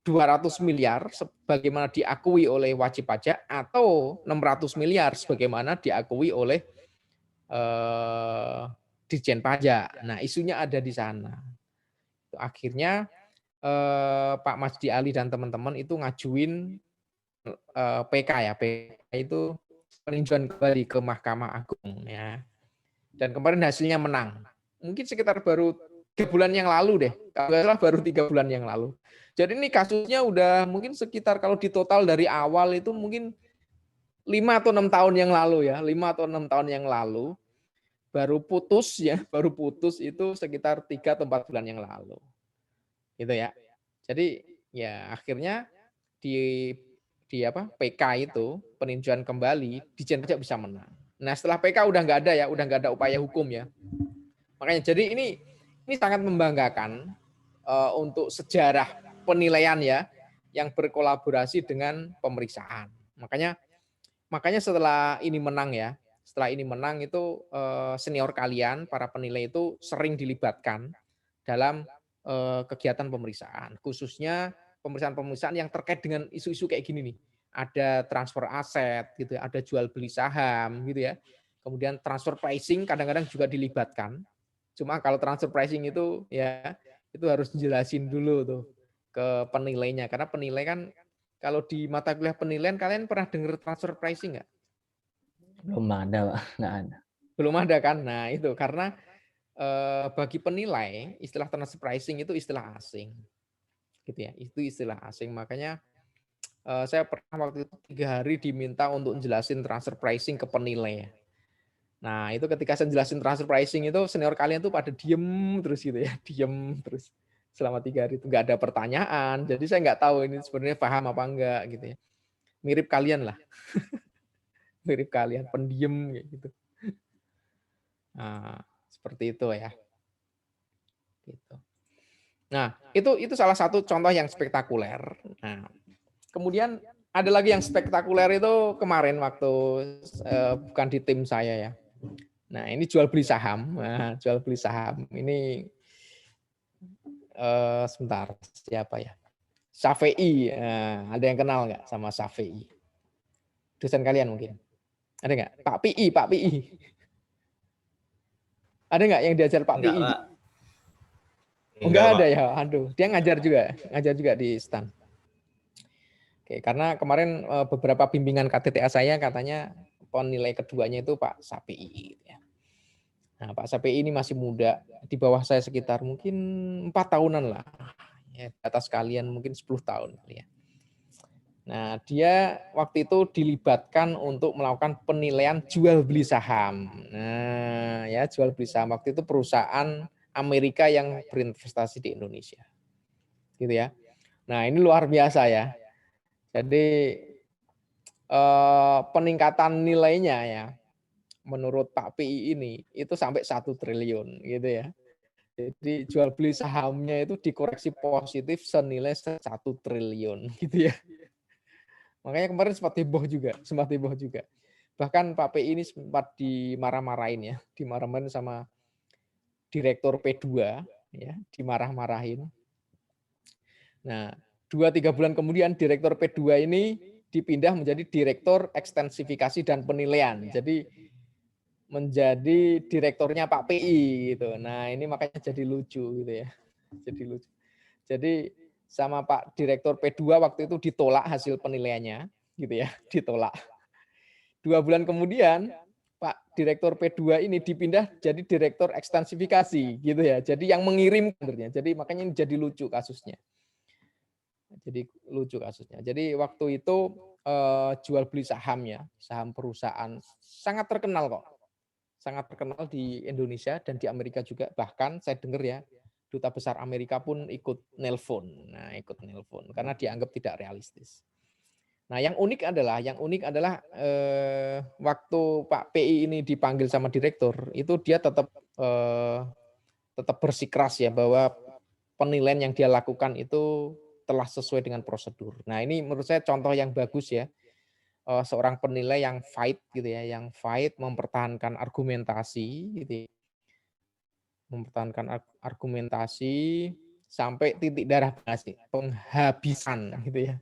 [SPEAKER 2] 200 miliar sebagaimana diakui oleh wajib pajak atau 600 miliar sebagaimana diakui oleh Ditjen Pajak. Nah, isunya ada di sana. Akhirnya Pak Masdi Ali dan teman-teman itu ngajuin PK ya. PK itu peninjauan kembali ke Mahkamah Agung ya. Dan kemarin hasilnya menang. Mungkin sekitar baru 3 bulan yang lalu deh. Kalau nggak salah baru 3 bulan yang lalu. Jadi ini kasusnya udah mungkin sekitar kalau ditotal dari awal itu mungkin 5 atau 6 tahun yang lalu ya. 5 atau 6 tahun yang lalu baru putus ya, baru putus itu sekitar 3 atau 4 bulan yang lalu. Gitu ya. Jadi ya akhirnya di PK itu peninjauan kembali Ditjen Pajak bisa menang. Nah, setelah PK udah nggak ada ya, udah nggak ada upaya hukum ya. Makanya jadi ini sangat membanggakan untuk sejarah penilaian ya yang berkolaborasi dengan pemeriksaan. Makanya setelah ini menang ya, setelah ini menang itu senior kalian para penilai itu sering dilibatkan dalam kegiatan pemeriksaan, khususnya pemeriksaan yang terkait dengan isu-isu kayak gini nih. Ada transfer aset gitu ya, ada jual beli saham gitu ya. Kemudian transfer pricing kadang-kadang juga dilibatkan. Cuma kalau transfer pricing itu ya itu harus dijelasin dulu tuh ke penilainya karena penilai kan kalau di mata kuliah penilaian kalian pernah dengar transfer pricing nggak?
[SPEAKER 3] Belum ada, Pak. Nggak ada.
[SPEAKER 2] Belum ada kan? Nah itu karena bagi penilai istilah transfer pricing itu istilah asing, gitu ya. Itu istilah asing. Makanya saya pernah waktu itu 3 hari diminta untuk jelasin transfer pricing ke penilai. Nah itu ketika saya jelasin transfer pricing itu senior kalian tuh pada diem terus gitu ya, diem terus selama 3 hari itu nggak ada pertanyaan. Jadi saya nggak tahu ini sebenarnya paham apa enggak gitu ya. Mirip kalian lah, mirip kalian pendiam kayak gitu. Nah, seperti itu ya. Gitu. Nah, itu salah satu contoh yang spektakuler. Nah, kemudian ada lagi yang spektakuler itu kemarin waktu bukan di tim saya ya. Nah, ini jual beli saham. Nah, jual beli saham. Ini sebentar, siapa ya? Syafei. Nah, ada yang kenal nggak sama Syafei? Dosen kalian mungkin. Ada nggak? Pak PI. Ada nggak yang diajar Pak PI? Enggak ada ya. Aduh, dia ngajar juga di STAN. Oke, karena kemarin beberapa bimbingan KTTA saya katanya penilai keduanya itu Pak Sapei. Ya. Nah, Pak Sapei ini masih muda, di bawah saya sekitar mungkin 4 tahunan lah. Ya, di atas kalian mungkin 10 tahun. Ya. Nah, dia waktu itu dilibatkan untuk melakukan penilaian jual beli saham. Nah, ya jual beli saham waktu itu perusahaan Amerika yang berinvestasi di Indonesia. Gitu ya. Nah, ini luar biasa ya. Jadi peningkatan nilainya ya menurut Pak PI ini itu sampai 1 triliun gitu ya. Jadi jual beli sahamnya itu dikoreksi positif senilai 1 triliun gitu ya. Makanya kemarin sempat heboh juga. Bahkan Pak PI ini sempat dimarah-marahin ya, dimarah-marahin sama direktur P2 ya, dimarah-marahin. Nah, 2-3 bulan kemudian direktur P2 ini dipindah menjadi direktur ekstensifikasi dan penilaian. Jadi menjadi direkturnya Pak PI gitu. Nah, ini makanya jadi lucu gitu ya. Jadi sama Pak direktur P2 waktu itu ditolak hasil penilaiannya gitu ya, ditolak. 2 bulan kemudian Pak direktur P2 ini dipindah jadi direktur ekstensifikasi gitu ya. Jadi yang mengirim sebenarnya. Jadi makanya ini jadi lucu kasusnya. Jadi waktu itu jual beli saham ya, saham perusahaan sangat terkenal kok. Sangat terkenal di Indonesia dan di Amerika juga. Bahkan saya dengar ya, duta besar Amerika pun ikut nelpon. Nah, ikut nelpon karena dianggap tidak realistis. Nah, yang unik adalah waktu Pak PI ini dipanggil sama direktur, itu dia tetap tetap bersikeras ya bahwa penilaian yang dia lakukan itu telah sesuai dengan prosedur. Nah, ini menurut saya contoh yang bagus ya. Seorang penilai yang fight gitu ya, yang fight mempertahankan argumentasi gitu ya. Mempertahankan argumentasi sampai titik darah penghabisan gitu ya.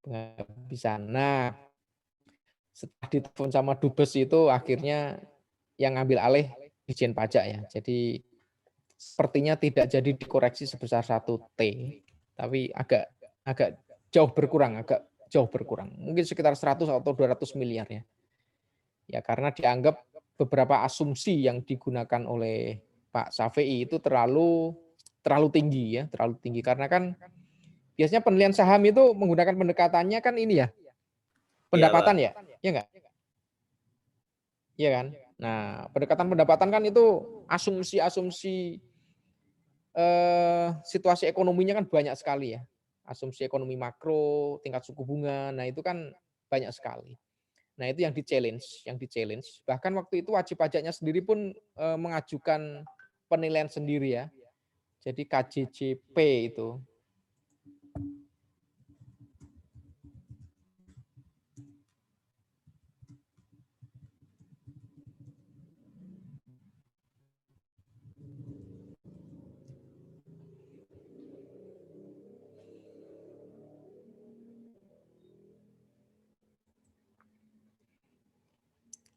[SPEAKER 2] Penghabisan. Nah, setelah ditelepon sama dubes itu akhirnya yang ngambil alih Dijen Pajak ya. Jadi sepertinya tidak jadi dikoreksi sebesar 1T, tapi agak jauh berkurang, Mungkin sekitar 100 atau 200 miliar ya. Ya karena dianggap beberapa asumsi yang digunakan oleh Pak Safei itu terlalu tinggi ya, terlalu tinggi karena kan biasanya penilaian saham itu menggunakan pendekatannya kan ini ya. Pendapatan ya? Ya enggak? Iya kan? Nah, pendekatan kan itu asumsi-asumsi situasi ekonominya kan banyak sekali ya. Asumsi ekonomi makro, tingkat suku bunga, nah itu kan banyak sekali. Nah, itu yang di-challenge. Bahkan waktu itu wajib pajaknya sendiri pun mengajukan penilaian sendiri ya. Jadi KJJP itu.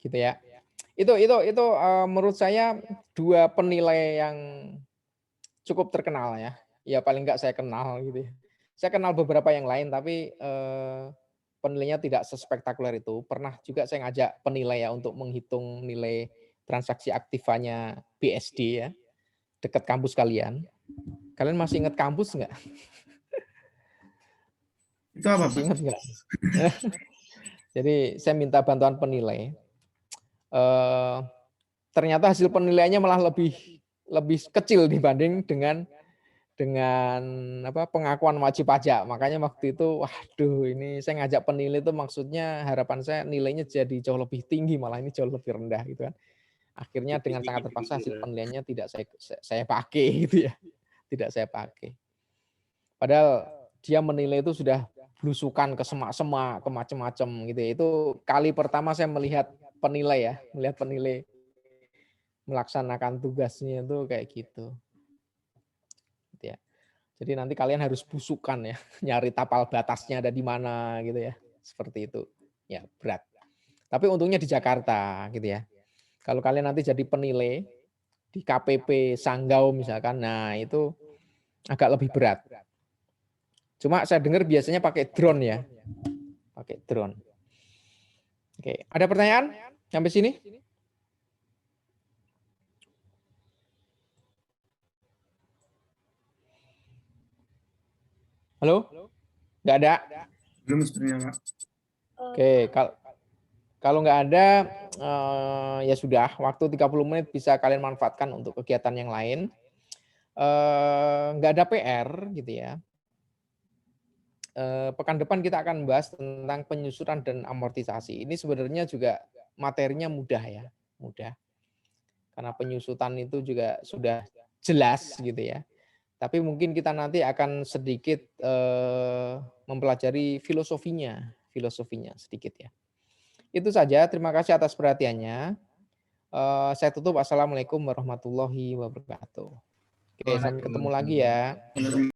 [SPEAKER 2] Gitu ya. Itu menurut saya dua penilai yang cukup terkenal ya. Ya paling enggak saya kenal gitu ya. Saya kenal beberapa yang lain tapi penilainya tidak sespektakuler itu. Pernah juga saya ngajak penilai ya untuk menghitung nilai transaksi aktifanya BSD ya. Dekat kampus kalian. Kalian masih ingat kampus enggak?
[SPEAKER 8] Itu apa,
[SPEAKER 2] Masih
[SPEAKER 8] Pak?
[SPEAKER 2] ingat enggak? Jadi saya minta bantuan penilai. Ternyata hasil penilaiannya malah lebih kecil dibanding dengan pengakuan wajib pajak. Makanya waktu itu, waduh, ini saya ngajak penilai itu maksudnya harapan saya nilainya jadi jauh lebih tinggi, malah ini jauh lebih rendah gitu kan. Akhirnya dengan sangat terpaksa hasil penilaiannya tidak saya pakai gitu ya, tidak saya pakai. Padahal dia menilai itu sudah belusukan ke semak-semak, ke macam-macam gitu ya. Itu kali pertama saya melihat penilai melaksanakan tugasnya itu kayak gitu. Ya. Jadi nanti kalian harus busukan ya, nyari tapal batasnya ada di mana gitu ya. Seperti itu. Ya, berat. Tapi untungnya di Jakarta gitu ya. Kalau kalian nanti jadi penilai di KPP Sanggau misalkan, nah itu agak lebih berat. Cuma saya dengar biasanya pakai drone ya. Pakai drone. Oke, ada pertanyaan sampai sini? Halo? Nggak ada?
[SPEAKER 8] Belum sebenarnya, Pak.
[SPEAKER 2] Oke, kalau nggak ada, ya sudah. Waktu 30 menit bisa kalian manfaatkan untuk kegiatan yang lain. Nggak ada PR gitu ya. Pekan depan kita akan bahas tentang penyusunan dan amortisasi. Ini sebenarnya juga materinya mudah ya, mudah. Karena penyusutan itu juga sudah jelas gitu ya. Tapi mungkin kita nanti akan sedikit mempelajari filosofinya sedikit ya. Itu saja, terima kasih atas perhatiannya. Saya tutup. Assalamualaikum warahmatullahi wabarakatuh. Oke, sampai ketemu lagi ya.